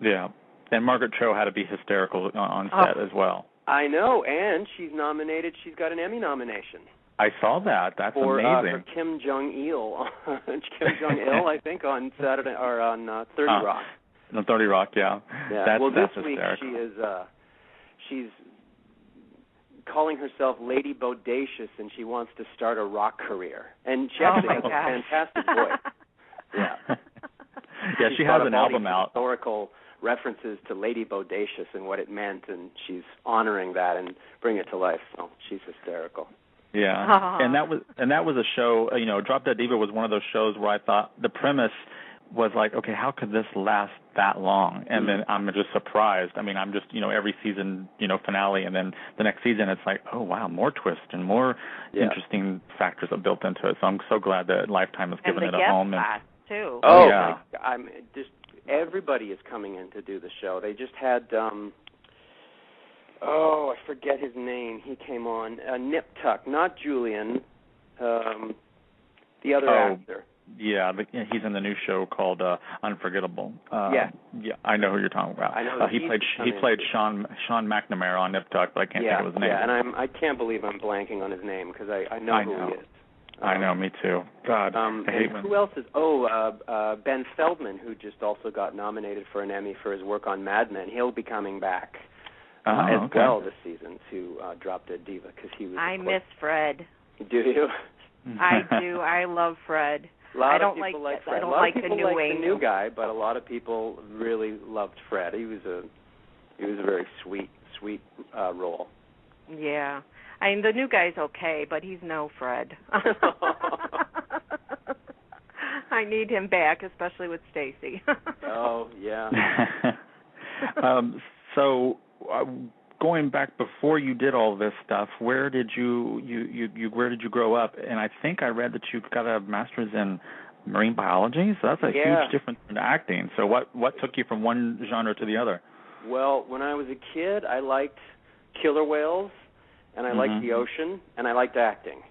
Yeah, and Margaret Cho had to be hysterical on set as well. I know, and she's nominated. She's got an Emmy nomination. I saw that. That's amazing. For Kim Jong-il, I think, on Saturday or on 30 Rock. On 30 Rock, yeah. Yeah. This week hysterical. She's calling herself Lady Bodacious, and she wants to start a rock career. And she actually has a fantastic voice. Yeah. Yeah, she has an album out. Historical references to Lady Bodacious and what it meant, and she's honoring that and bringing it to life. So she's hysterical. Yeah, and that was a show. Drop Dead Diva was one of those shows where I thought the premise was like, okay, how could this last that long? And then I'm just surprised. I mean, I'm just, every season, finale, and then the next season it's like, oh, wow, more twists and more interesting factors are built into it. So I'm so glad that Lifetime has given it a home. And too. Oh, yeah. I'm just, everybody is coming in to do the show. They just had, I forget his name. He came on, Nip Tuck, not Julian, the other actor. Yeah, he's in the new show called Unforgettable. Yeah, I know who you're talking about. I know he played Sean McNamara on Nip Tuck, but I can't think of his name. Yeah, and I can't believe I'm blanking on his name because I know who he is. I know, me too. God, I hate him. Who else is? Ben Feldman, who just also got nominated for an Emmy for his work on Mad Men. He'll be coming back as well this season to Drop Dead Diva because he was. I miss Fred. Do you? I do. I love Fred. A lot of people like Fred. I don't like the new guy, but a lot of people really loved Fred. He was a very sweet role. Yeah. I mean, the new guy's okay, but he's no Fred. I need him back, especially with Stacy. Oh, yeah. So going back before you did all this stuff, where did you grow up? And I think I read that you got a master's in marine biology, so that's a huge difference in acting. So what took you from one genre to the other? Well, when I was a kid, I liked killer whales, and I liked the ocean, and I liked acting.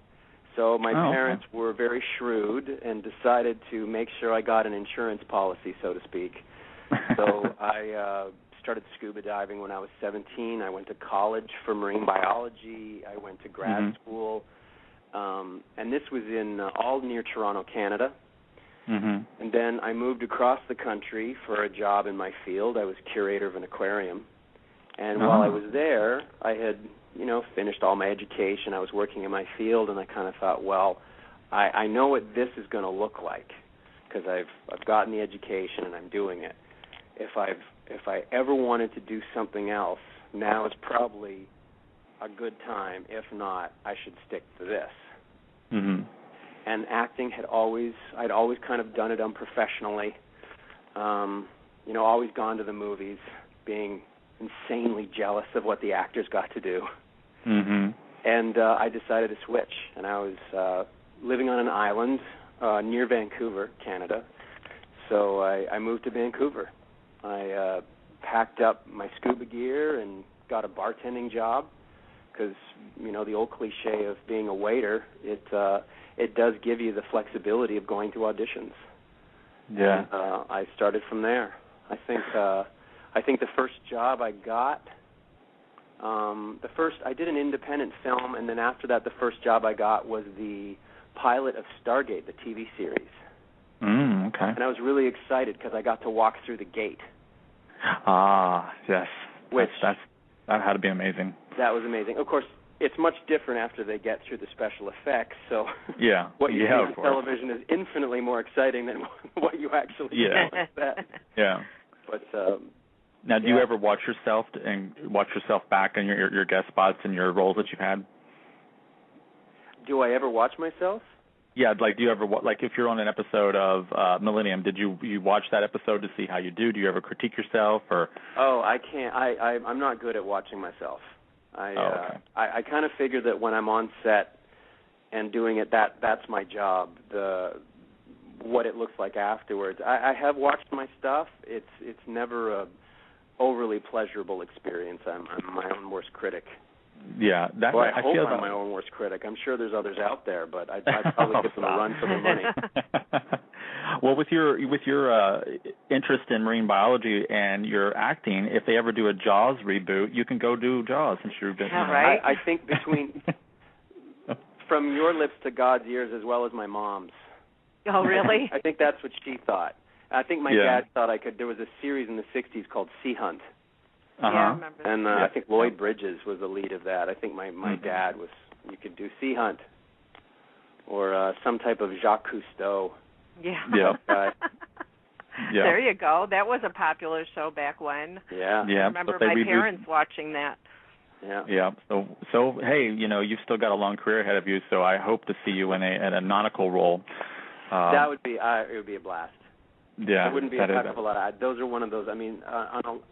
So my parents were very shrewd and decided to make sure I got an insurance policy, so to speak. So I started scuba diving when I was 17. I went to college for marine biology. I went to grad school. And this was in all near Toronto, Canada. And then I moved across the country for a job in my field. I was curator of an aquarium. And while I was there, I had, finished all my education. I was working in my field, and I kind of thought, well, I know what this is going to look like because I've gotten the education and I'm doing it. If I ever wanted to do something else, now is probably a good time. If not, I should stick to this. And acting I'd always kind of done it unprofessionally. Always gone to the movies, being insanely jealous of what the actors got to do. And I decided to switch, and I was living on an island near Vancouver, Canada. So I moved to Vancouver. I packed up my scuba gear and got a bartending job because, the old cliche of being a waiter, it does give you the flexibility of going to auditions. Yeah. And, I started from there. I think the first job I got, I did an independent film, and then after that, the first job I got was the pilot of Stargate, the TV series. Okay. And I was really excited because I got to walk through the gate. Ah, yes. That had to be amazing. That was amazing. Of course, it's much different after they get through the special effects. So what you see on television is infinitely more exciting than what you actually see on set. Yeah. But now, do you ever watch yourself back in your guest spots and your roles that you've had? Do I ever watch myself? Yeah, like do you ever like if you're on an episode of Millennium, did you watch that episode to see how you do? Do you ever critique yourself or? Oh, I can't. I'm not good at watching myself. Okay. I kind of figure that when I'm on set and doing it, that's my job. What it looks like afterwards. I have watched my stuff. It's never a overly pleasurable experience. I'm my own worst critic. Yeah, that's. Well, I hope feel I'm my own worst critic. I'm sure there's others out there, but I'd probably give them a run for their money. Well, with your interest in marine biology and your acting, if they ever do a Jaws reboot, you can go do Jaws since you've been. Right. I think between from your lips to God's ears, as well as my mom's. Oh, really? I think that's what she thought. I think my dad thought I could. There was a series in the '60s called Sea Hunt. Yeah, I remember. And I think Lloyd Bridges was the lead of that. I think my dad was. You could do Sea Hunt, or some type of Jacques Cousteau. Yeah. Yeah. There you go. That was a popular show back when. Yeah. Yeah. I remember my parents watching that. Yeah. Yeah. So hey, you've still got a long career ahead of you. So I hope to see you in a nautical role. That would be. It would be a blast. Yeah. It wouldn't be a heck of a lot. Those are one of those. I mean,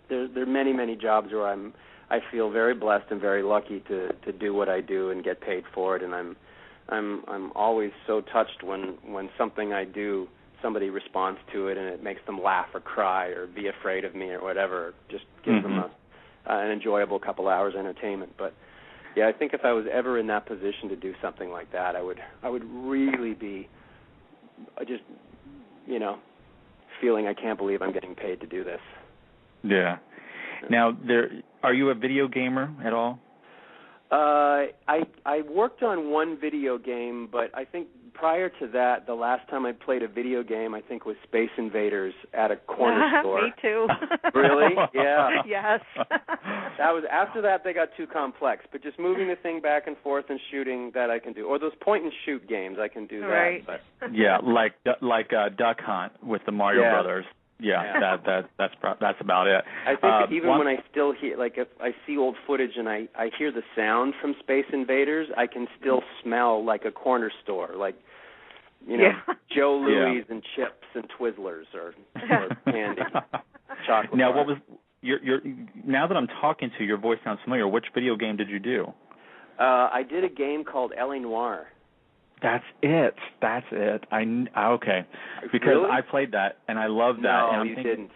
there are many jobs where I feel very blessed and very lucky to do what I do and get paid for it. And I'm always so touched when something I do, somebody responds to it and it makes them laugh or cry or be afraid of me or whatever. It just gives them an enjoyable couple hours entertainment. But yeah, I think if I was ever in that position to do something like that, I would really be just feeling I can't believe I'm getting paid to do this. Yeah. Now, are you a video gamer at all? I worked on one video game, but I think prior to that, the last time I played a video game, I think was Space Invaders at a corner store. Me too. Really? Yeah. Yes. That was after that they got too complex, but just moving the thing back and forth and shooting, that I can do. Or those point and shoot games, I can do that. Right. But. Yeah, like Duck Hunt with the Mario Brothers. Yeah, that's about it. I think even when I still hear, like if I see old footage and I hear the sound from Space Invaders, I can still smell like a corner store, like Joe Louis and chips and Twizzlers or candy, chocolate. Now, bar. what was your? Now that I'm talking to you, your voice sounds familiar. Which video game did you do? I did a game called L.A. Noire. That's it. Okay. Because really? I played that, and I loved that. No, and you didn't.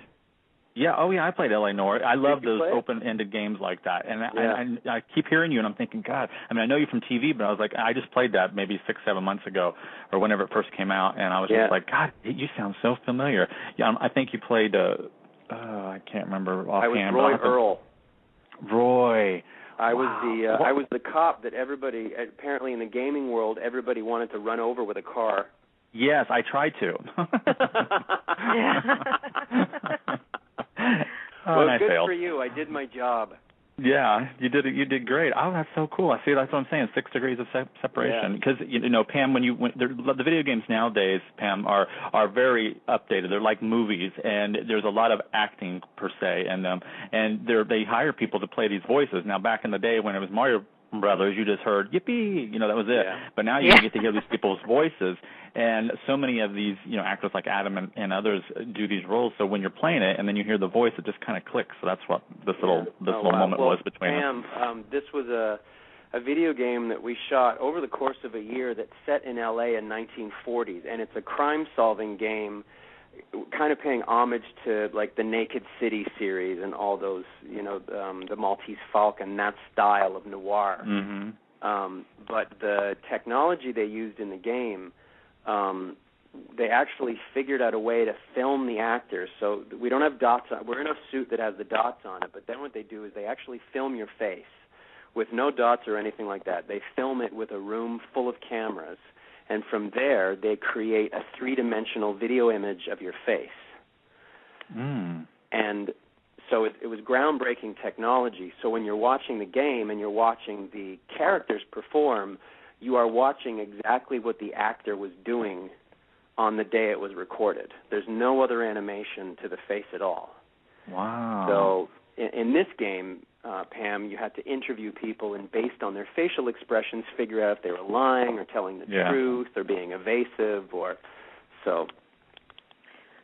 Yeah, I played L.A. Noire. I love those play? open-ended games like that. And I keep hearing you, and I'm thinking, God, I mean, I know you from TV, but I was like, I just played that maybe 6-7 months ago or whenever it first came out, and I was just like, God, you sound so familiar. Yeah, I think you played, I can't remember offhand. I was Roy Earl. Roy. I was the cop that everybody, apparently in the gaming world, everybody wanted to run over with a car. Yes, I tried to. Well, and good failed. for you. I did my job. Yeah, you did. You did great. Oh, that's so cool. I see. That's what I'm saying. 6 degrees of separation. Because Pam, the video games nowadays, Pam, are very updated. They're like movies, and there's a lot of acting per se in them. And they hire people to play these voices. Now, back in the day when it was Mario Brothers, you just heard yippee, that was it. Yeah. But now you get to hear these people's voices, and so many of these, actors like Adam and others do these roles. So when you're playing it and then you hear the voice, it just kind of clicks. So that's what this little moment was between us. This was a video game that we shot over the course of a year that's set in L.A. in 1940s, and it's a crime-solving game, kind of paying homage to like the Naked City series and all those, the Maltese Falcon, that style of noir. Mm-hmm. But the technology they used in the game, they actually figured out a way to film the actors. So we don't have dots on. We're in a suit that has the dots on it, but then what they do is they actually film your face with no dots or anything like that. They film it with a room full of cameras. And from there, they create a 3-dimensional video image of your face. Mm. And so it was groundbreaking technology. So when you're watching the game and you're watching the characters perform, you are watching exactly what the actor was doing on the day it was recorded. There's no other animation to the face at all. Wow. So in this game, Pam, you had to interview people and based on their facial expressions figure out if they were lying or telling the truth or being evasive or so.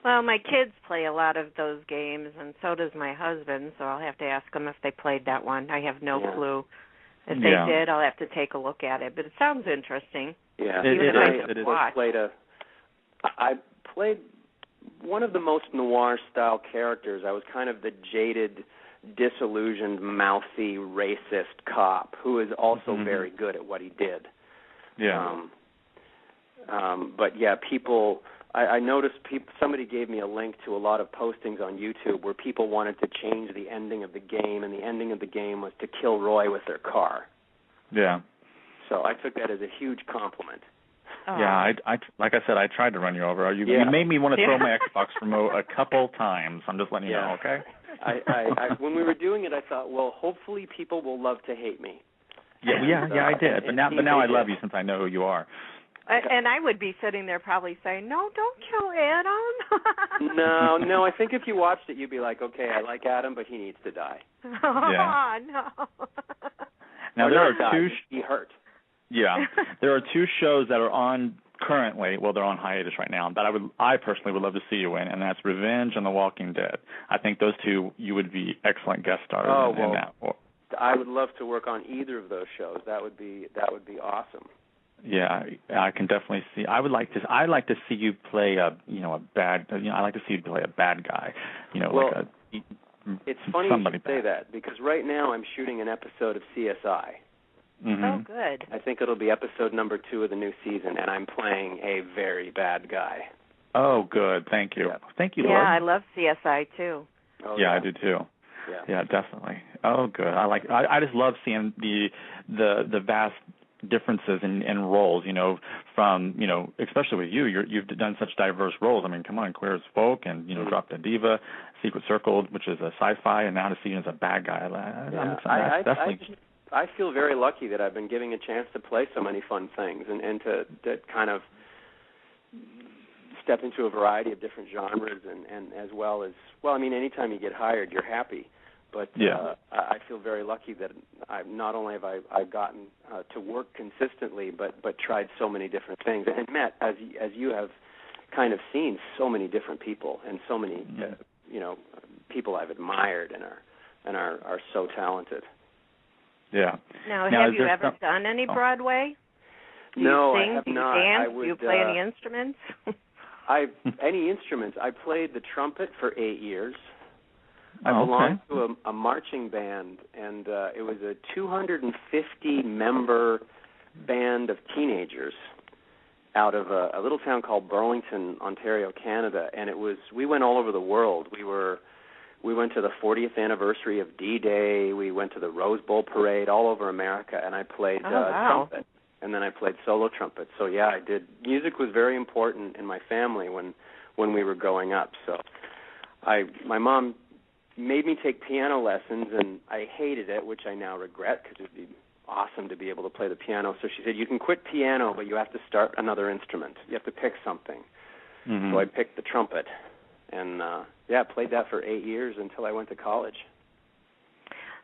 Well, my kids play a lot of those games, and so does my husband, so I'll have to ask them if they played that one. I have no clue. If they did, I'll have to take a look at it, but it sounds interesting. Yeah, I played one of the most noir-style characters. I was kind of the jaded, disillusioned, mouthy, racist cop who is also very good at what he did. Yeah. But yeah, people. I noticed somebody gave me a link to a lot of postings on YouTube where people wanted to change the ending of the game, and the ending of the game was to kill Roy with their car. Yeah. So I took that as a huge compliment. Oh. Yeah, I like I said, I tried to run you over. You made me want to throw my Xbox remote a couple times. I'm just letting you know, okay? I when we were doing it, I thought, well, hopefully people will love to hate me. Yeah, I did. But now I love you since I know who you are. And I would be sitting there probably saying, no, don't kill Adam. No, I think if you watched it, you'd be like, okay, I like Adam, but he needs to die. Oh, no. Now, there are two... He hurt. Yeah. There are two shows that are on currently, well, they're on hiatus right now, that I personally would love to see you in, and that's Revenge and The Walking Dead. I think those two, you would be excellent guest stars in that. I would love to work on either of those shows. That would be awesome. Yeah, I can definitely see. I'd like to see you play a bad. I like to see you play a bad guy. It's funny you should say that because right now I'm shooting an episode of CSI. Mm-hmm. Oh, good. I think it'll be episode number 2 of the new season, and I'm playing a very bad guy. Oh, good. Thank you. Yeah. Thank you, Yeah, Lord. I love CSI too. Oh, yeah, I do too. Yeah, definitely. Oh, good. I just love seeing the vast differences in roles, from, especially with you've done such diverse roles. I mean, come on, Queer as Folk and, Drop Dead Diva, Secret Circle, which is a sci-fi, and now to see you as a bad guy. I feel very lucky that I've been given a chance to play so many fun things and to kind of step into a variety of different genres and as well as, anytime you get hired, you're happy. But I feel very lucky that not only have I gotten to work consistently, but tried so many different things and met, as you have kind of seen, so many different people and so many people I've admired and are so talented. Yeah. Now have you ever done any Broadway? Do you sing? I have Do you not. dance? Do you play any instruments? Any instruments. I played the trumpet for 8 years. I belonged to a marching band, and it was a 250-member band of teenagers out of a little town called Burlington, Ontario, Canada. And we went all over the world. We went to the 40th anniversary of D-Day. We went to the Rose Bowl parade all over America, and I played trumpet. And then I played solo trumpet. So, yeah, I did. Music was very important in my family when we were growing up. So my mom made me take piano lessons, and I hated it, which I now regret because it would be awesome to be able to play the piano. So she said, you can quit piano, but you have to start another instrument. You have to pick something. Mm-hmm. So I picked the trumpet. And, played that for 8 years until I went to college.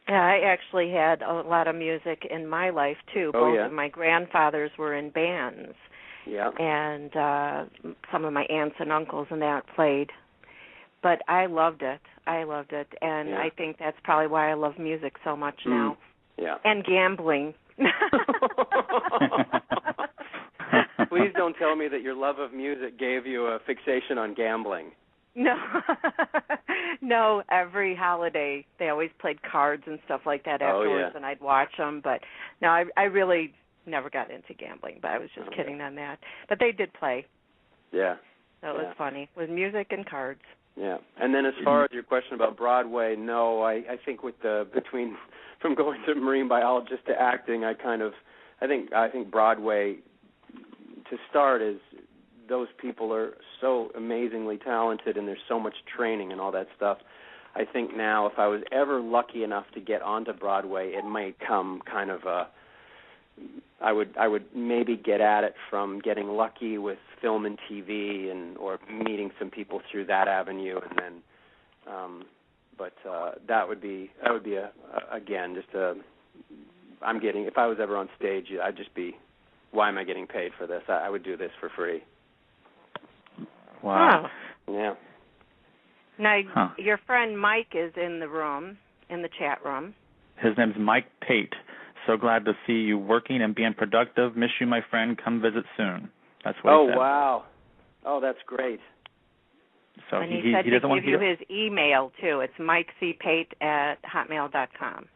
Yeah, I actually had a lot of music in my life, too. Both of my grandfathers were in bands. Yeah. And some of my aunts and uncles and that played. But I loved it. And I think that's probably why I love music so much now. Yeah. And gambling. Please don't tell me that your love of music gave you a fixation on gambling. No, every holiday they always played cards and stuff like that afterwards, and I'd watch them. But no, I really never got into gambling, but I was just kidding on that. But they did play. Yeah. So it was funny, with music and cards. Yeah. And then as far as your question about Broadway, no, I think from going to marine biologist to acting, I think Broadway to start is those people are so amazingly talented and there's so much training and all that stuff. I think now if I was ever lucky enough to get onto Broadway, it might come kind of I would maybe get at it from getting lucky with film and TV or meeting some people through that avenue, and then But that would be again just a. I'm getting, if I was ever on stage, I'd just be, why am I getting paid for this? I would do this for free. Wow. Oh. Yeah. Now, your friend Mike is in the room, in the chat room. His name's Mike Pate. So glad to see you working and being productive. Miss you, my friend. Come visit soon. That's what he said. Oh, wow. Oh, that's great. So and he said he to doesn't want give you his email, too. It's mikecpate@hotmail.com.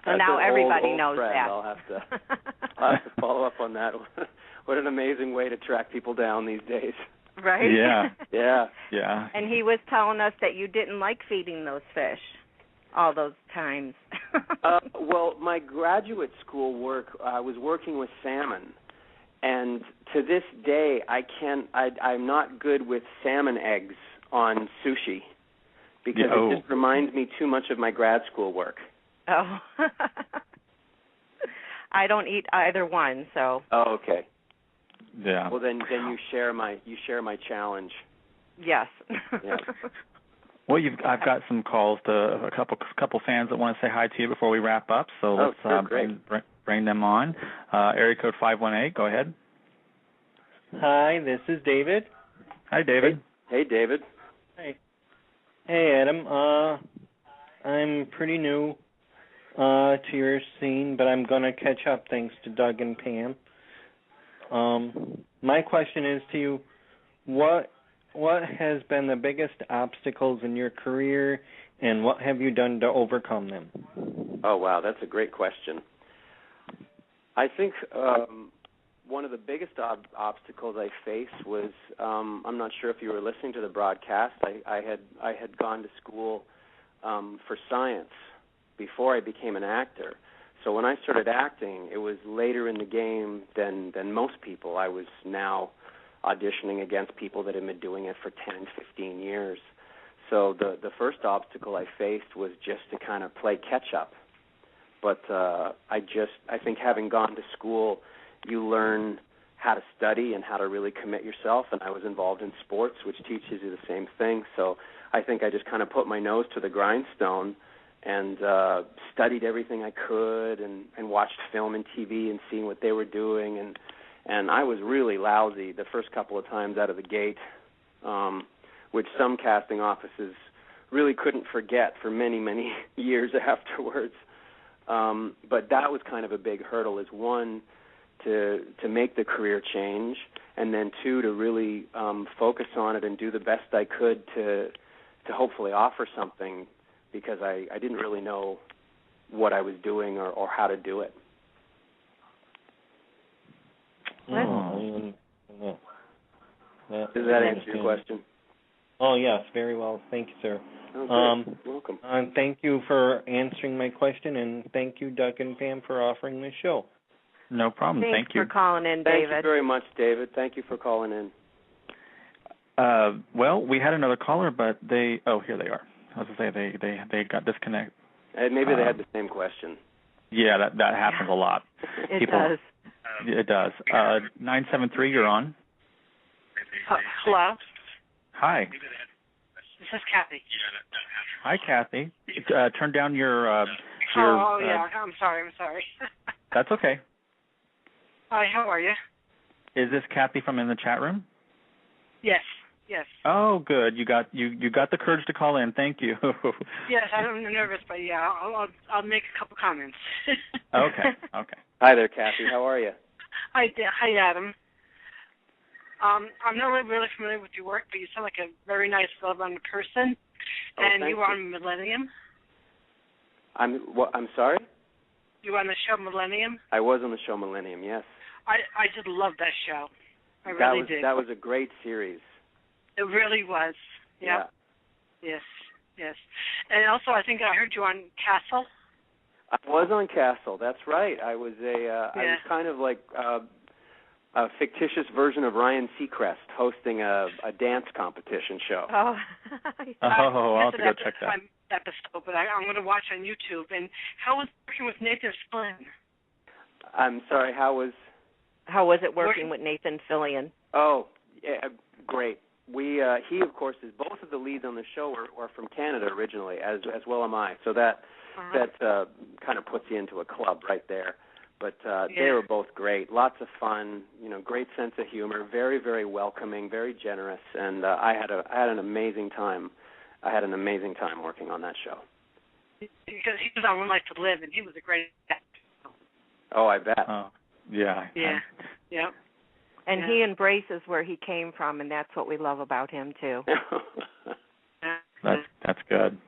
So now everybody old knows friend. that. I'll have to follow up on that. What an amazing way to track people down these days. Right? Yeah. Yeah. And he was telling us that you didn't like feeding those fish all those times. Well, my graduate school work, I was working with salmon. And to this day, I'm not good with salmon eggs on sushi because it just reminds me too much of my grad school work. Oh. I don't eat either one, so. Oh, okay. Yeah. Well, then you share my challenge. Yes. Yeah. Well, I've got some calls to a couple fans that want to say hi to you before we wrap up. So let's bring them on. Area code 518. Go ahead. Hi, this is David. Hi, David. Hey, David. Hey. Hey, Adam. I'm pretty new to your scene, but I'm going to catch up thanks to Doug and Pam. My question is to you, what has been the biggest obstacles in your career, and what have you done to overcome them? Oh, wow, that's a great question. I think one of the biggest obstacles I faced was, I'm not sure if you were listening to the broadcast, I had gone to school for science before I became an actor. So when I started acting, it was later in the game than most people. I was now auditioning against people that had been doing it for 10, 15 years. So the first obstacle I faced was just to kind of play catch-up. But I think having gone to school, you learn how to study and how to really commit yourself, and I was involved in sports, which teaches you the same thing. So I think I just kind of put my nose to the grindstone and studied everything I could and watched film and TV and seeing what they were doing. And I was really lousy the first couple of times out of the gate, which some casting offices really couldn't forget for many, many years afterwards. But that was kind of a big hurdle, is one, to make the career change, and then two, to really focus on it and do the best I could to hopefully offer something, because I didn't really know what I was doing or how to do it. Does that answer your question? Oh, yes, very well. Thank you, sir. Okay. Welcome. Thank you for answering my question, and thank you, Doug and Pam, for offering the show. No problem. Thanks Thank you for calling in, David. Thank you very much, David. Thank you for calling in. Well, we had another caller, but here they are. I was going to say they got disconnected. Maybe they had the same question. Yeah, that happens a lot. It does. It does. 973, you're on. Hello? Hi. This is Kathy. Hi, Kathy. Turn down your... yeah, I'm sorry. That's okay. Hi, how are you? Is this Kathy from in the chat room? Yes. Oh, good. You got the courage to call in. Thank you. Yes, I'm nervous, but yeah, I'll make a couple comments. Okay. Hi there, Kathy. How are you? Hi, Adam. I'm not really familiar with your work, but you sound like a very nice, well-rounded person. Oh, and thank you were on Millennium. I'm sorry? You were on the show Millennium? I was on the show Millennium, yes. I just loved that show. I really did. That was a great series. It really was. Yep. Yeah. Yes. And also, I think I heard you on Castle. I was on Castle. That's right. I was I was kind of like a fictitious version of Ryan Seacrest hosting a dance competition show. Oh. I'll have to go check that. Episode, but I'm going to watch on YouTube. And how was working with Nathan Fillion? I'm sorry. How was it working with Nathan Fillion? Oh, yeah, great. he of course is both of the leads on the show are from Canada originally, as well am I. So that kind of puts you into a club right there. But they were both great, lots of fun, great sense of humor, very, very welcoming, very generous, and I had an amazing time. I had an amazing time working on that show. Because he was on One Life to Live, and he was a great actor. Oh, I bet. Yeah. Yeah. And he embraces where he came from, and that's what we love about him, too. That's good.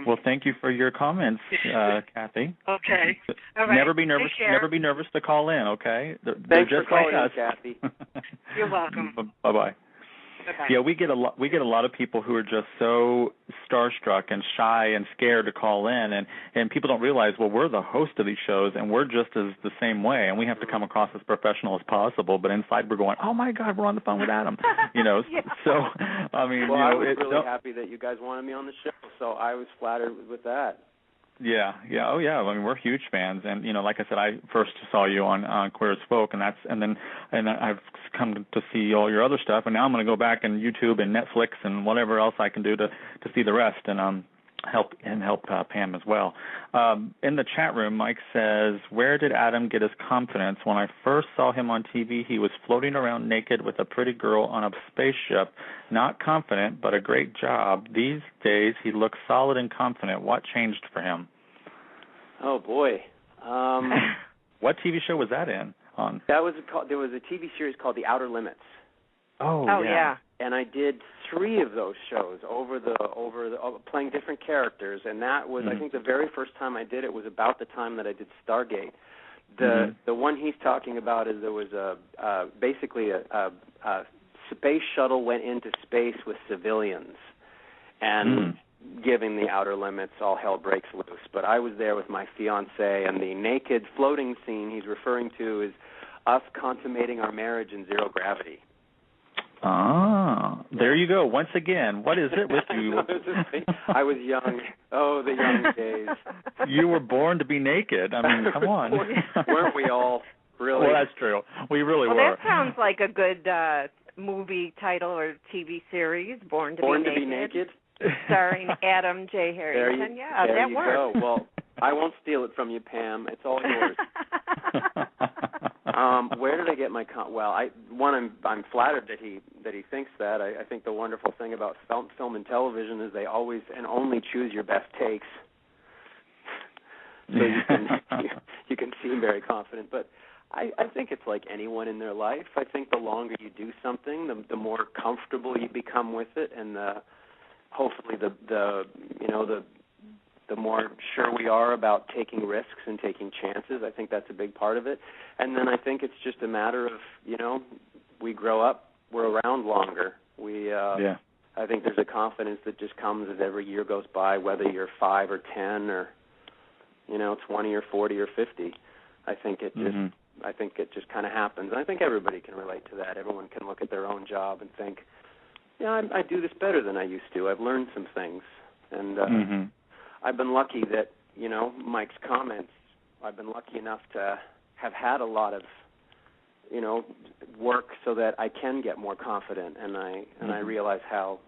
Well, thank you for your comments, Kathy. Okay. All right. Never be nervous. Never be nervous to call in. Okay. Thanks for calling in, Kathy. You're welcome. Bye bye. Bye-bye. Yeah, we get a lot of people who are just so starstruck and shy and scared to call in, and people don't realize, well, we're the host of these shows, and we're just as the same way, and we have to come across as professional as possible, but inside we're going, oh my God, we're on the phone with Adam, Yeah. So I mean, well, I was really happy that you guys wanted me on the show, so I was flattered with that. Yeah. Oh, yeah. I mean, we're huge fans, and like I said, I first saw you on Queer as Folk, and I've come to see all your other stuff, and now I'm going to go back and YouTube and Netflix and whatever else I can do to see the rest, and help Pam as well. In the chat room, Mike says, where did Adam get his confidence? When I first saw him on TV, he was floating around naked with a pretty girl on a spaceship. Not confident, but a great job. These days, he looks solid and confident. What changed for him? Oh, boy. What TV show was that in? There was a TV series called The Outer Limits. Oh yeah. And I did 3 of those shows over playing different characters, and that was I think the very first time I did it was about the time that I did Stargate. The one he's talking about is there was basically a space shuttle went into space with civilians, and given the outer limits, all hell breaks loose. But I was there with my fiancée, and the naked floating scene he's referring to is us consummating our marriage in zero gravity. Ah, there you go. Once again, what is it with you? I was young. Oh, the young days. You were born to be naked. I mean, come on. Weren't we all? Really? Well, that's true. We really were. That sounds like a good movie title or TV series, Born to Be Naked. Starring Adam J. Harrington. There that works. Go. Well, I won't steal it from you, Pam. It's all yours. Where did I get my I'm flattered that he thinks that. I think the wonderful thing about film and television is they always and only choose your best takes. So you can seem very confident, but I think it's like anyone in their life. I think the longer you do something, the more comfortable you become with it, and hopefully the more sure we are about taking risks and taking chances. I think that's a big part of it. And then I think it's just a matter of, we grow up, we're around longer. I think there's a confidence that just comes as every year goes by, whether you're 5 or 10 or 20 or 40 or 50. I think it just kind of happens. And I think everybody can relate to that. Everyone can look at their own job and think, I do this better than I used to. I've learned some things. And I've been lucky that, Mike's comments, I've been lucky enough to have had a lot of, work so that I can get more confident. And I realize how,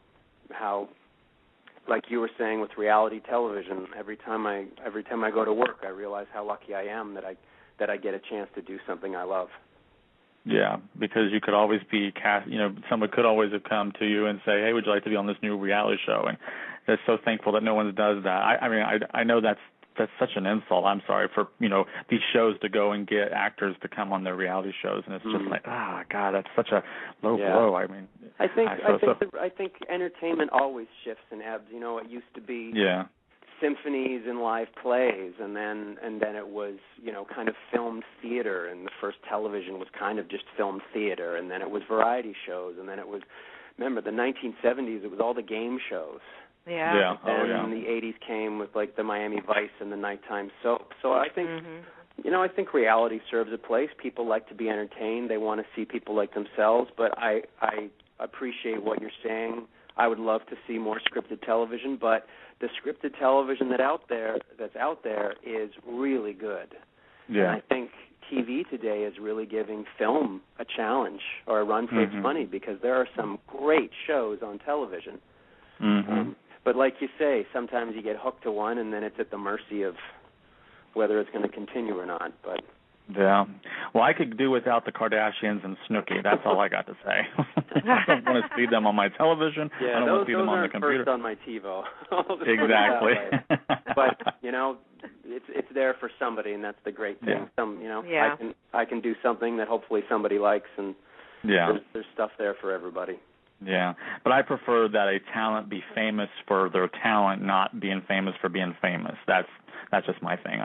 like you were saying with reality television, every time I go to work, I realize how lucky I am that I get a chance to do something I love. Yeah, because you could always be cast. Someone could always have come to you and say, "Hey, would you like to be on this new reality show?" And they're so thankful that no one does that. I know that's such an insult. I'm sorry for these shows to go and get actors to come on their reality shows, and it's just like, God, that's such a low blow. I mean, I think entertainment always shifts and ebbs. It used to be symphonies and live plays, and then it was kind of filmed theater, and the first television was kind of just filmed theater, and then it was variety shows, and then it was, remember the 1970s, it was all the game shows. Yeah. And the 80s came with like the Miami Vice and the nighttime soap. So I think I think reality serves a place. People like to be entertained. They want to see people like themselves, but I appreciate what you're saying. I would love to see more scripted television, but the scripted television that's out there is really good. Yeah. And I think TV today is really giving film a challenge or a run for its money, because there are some great shows on television. But like you say, sometimes you get hooked to one, and then it's at the mercy of whether it's going to continue or not. But yeah, well, I could do without the Kardashians and Snooki. That's all I got to say. I don't want to see them on my television. Yeah, I don't want to see them on the computer. First on my TiVo. Exactly. But it's there for somebody, and that's the great thing. Yeah. I can do something that hopefully somebody likes, and there's stuff there for everybody. Yeah, but I prefer that a talent be famous for their talent, not being famous for being famous. That's just my thing.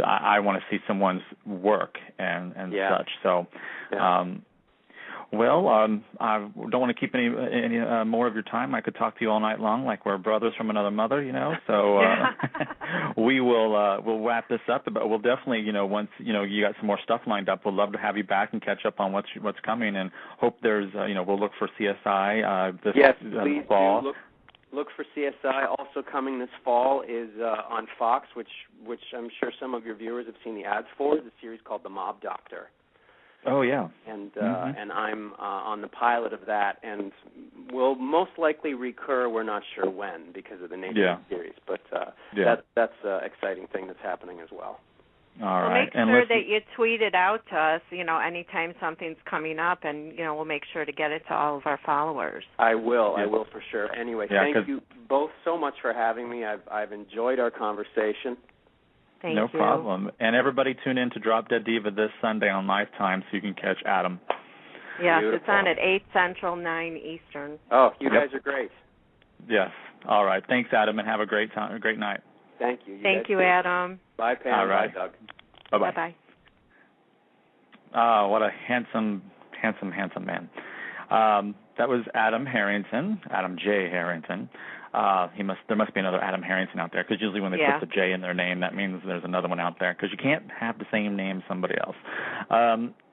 I want to see someone's work and such. So, I don't want to keep any more of your time. I could talk to you all night long, like we're brothers from another mother, So we'll wrap this up. But we'll definitely, once you got some more stuff lined up, we'll love to have you back and catch up on what's coming. And hope there's, we'll look for CSI this fall. Please look for CSI. Also coming this fall is on Fox, which I'm sure some of your viewers have seen the ads for. It's a series called The Mob Doctor. Oh, yeah. And I'm on the pilot of that, and will most likely recur. We're not sure when because of the nature of the series, but that's an exciting thing that's happening as well. All right. Well, make sure that you tweet it out to us, anytime something's coming up, and, we'll make sure to get it to all of our followers. I will for sure. Anyway, thank you both so much for having me. I've enjoyed our conversation. Thank you. No problem. And everybody tune in to Drop Dead Diva this Sunday on Lifetime so you can catch Adam. Yes, it's on at 8 Central, 9 Eastern. Oh, you guys are great. Yes. All right. Thanks, Adam, and have a great time, a great night. Thank you. Thank you, Adam. Bye, Pam. All right. Bye, Doug. Bye-bye. Bye-bye. What a handsome man. That was Adam Harrington, Adam J. Harrington. There must be another Adam Harrington out there, because usually when they put the J in their name, that means there's another one out there, because you can't have the same name as somebody else.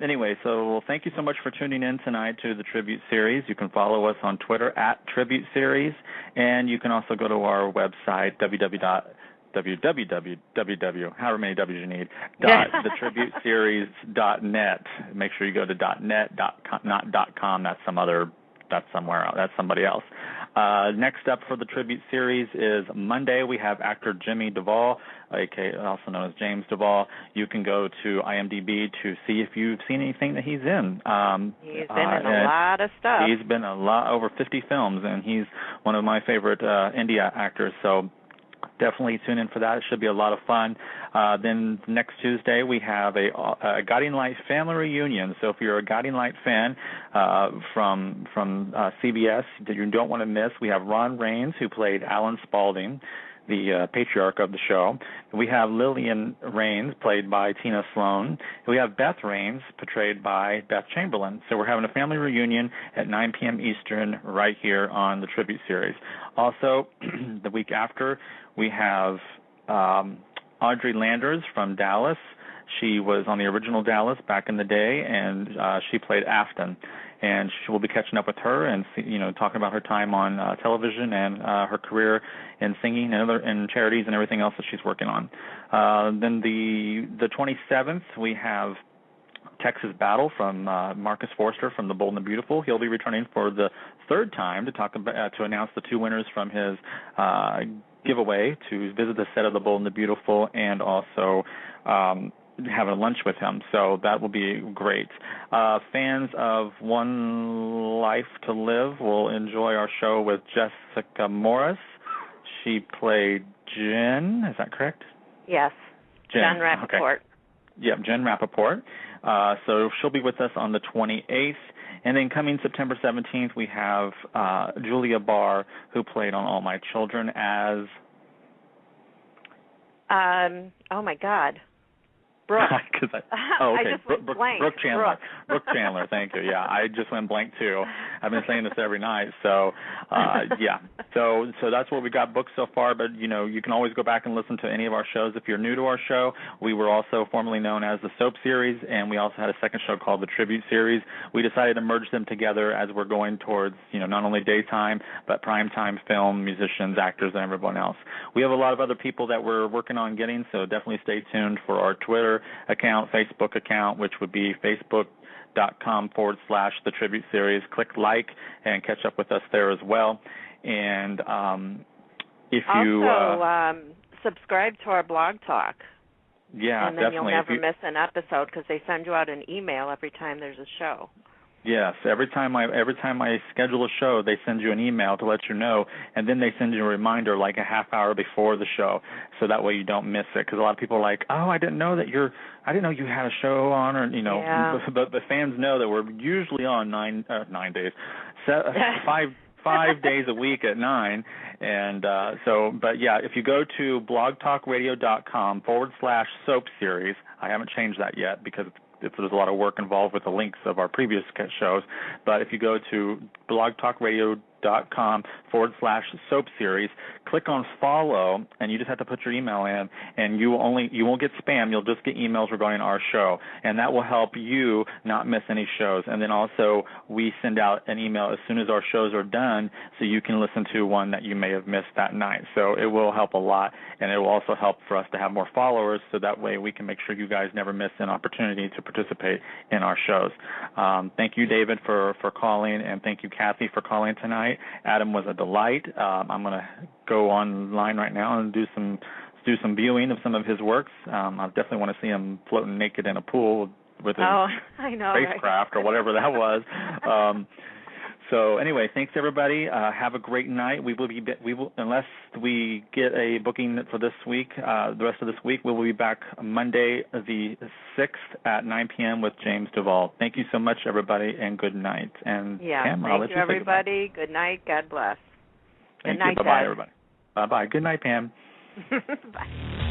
Anyway, so thank you so much for tuning in tonight to the Tribute Series. You can follow us on Twitter at Tribute Series, and you can also go to our website, www, however many W's you need, thetributeseries.net. Make sure you go to .net, not .com. That's somewhere else. That's somebody else. Next up for the Tribute Series is Monday. We have actor Jimmy Duvall, also known as James Duvall. You can go to IMDb to see if you've seen anything that he's in. He's been in a lot of stuff. He's been over 50 films, and he's one of my favorite indie actors. So definitely tune in for that. It should be a lot of fun. Then next Tuesday we have a Guiding Light family reunion. So if you're a Guiding Light fan from CBS that you don't want to miss, we have Ron Raines, who played Alan Spaulding, the patriarch of the show. We have Lillian Raines, played by Tina Sloan. We have Beth Raines, portrayed by Beth Chamberlain. So we're having a family reunion at 9 p.m. Eastern right here on the Tribute Series. Also, the week after, we have Audrey Landers from Dallas. She was on the original Dallas back in the day, and she played Afton. And we'll be catching up with her and talking about her time on television and her career in singing and charities and everything else that she's working on. Then the 27th we have Texas Battle from Marcus Forster from The Bold and the Beautiful. He'll be returning for the third time to announce the two winners from his giveaway to visit the set of The Bold and the Beautiful, and also having a lunch with him, so that will be great. Fans of One Life to Live will enjoy our show with Jessica Morris. She played Jen, is that correct? Yes, Jen Rappaport. Okay. Yep, Jen Rappaport. So she'll be with us on the 28th. And then coming September 17th, we have Julia Barr, who played on All My Children as... oh, my God. Brooke. Okay. I just went blank. Brooke Chandler. Brooke Chandler, thank you. Yeah, I just went blank too. I've been saying this every night. So, yeah. So that's what we got booked so far. But, you can always go back and listen to any of our shows. If you're new to our show, we were also formerly known as the Soap Series, and we also had a second show called the Tribute Series. We decided to merge them together as we're going towards, not only daytime, but primetime film, musicians, actors, and everyone else. We have a lot of other people that we're working on getting, so definitely stay tuned for our Twitter Twitter account, Facebook account, which would be facebook.com/The Tribute Series. Click like and catch up with us there as well. And if you also subscribe to our blog talk. Yeah, and then definitely. You'll never miss an episode because they send you out an email every time there's a show. Yes, every time I schedule a show, they send you an email to let you know, and then they send you a reminder like a half hour before the show, so that way you don't miss it. Because a lot of people are like, "Oh, I didn't know you had a show on," or Yeah. But the fans know that we're usually on 9 days, 5 days a week at 9, and but yeah, if you go to blogtalkradio.com/soap series, I haven't changed that yet because there's a lot of work involved with the links of our previous shows, but if you go to blogtalkradio.com/soap series, click on follow, and you just have to put your email in, and you won't get spam. You'll just get emails regarding our show, and that will help you not miss any shows. And then also we send out an email as soon as our shows are done, so you can listen to one that you may have missed that night. So it will help a lot, and it will also help for us to have more followers, so that way we can make sure you guys never miss an opportunity to participate in our shows. Thank you, David, for calling, and thank you, Kathy, for calling tonight. Adam was a delight. I'm going to go online right now and do some viewing of some of his works. I definitely want to see him floating naked in a pool with his spacecraft, right? Or whatever that was. So anyway, thanks everybody. Have a great night. We will unless we get a booking for this week, the rest of this week, we will be back Monday the 6th at 9 p.m. with James Duvall. Thank you so much, everybody, and good night. And Pam, I'll let you say goodbye. Thank you, everybody. Good night. God bless. Good night, Bye-bye, everybody. Bye-bye. Good night, Pam. Bye.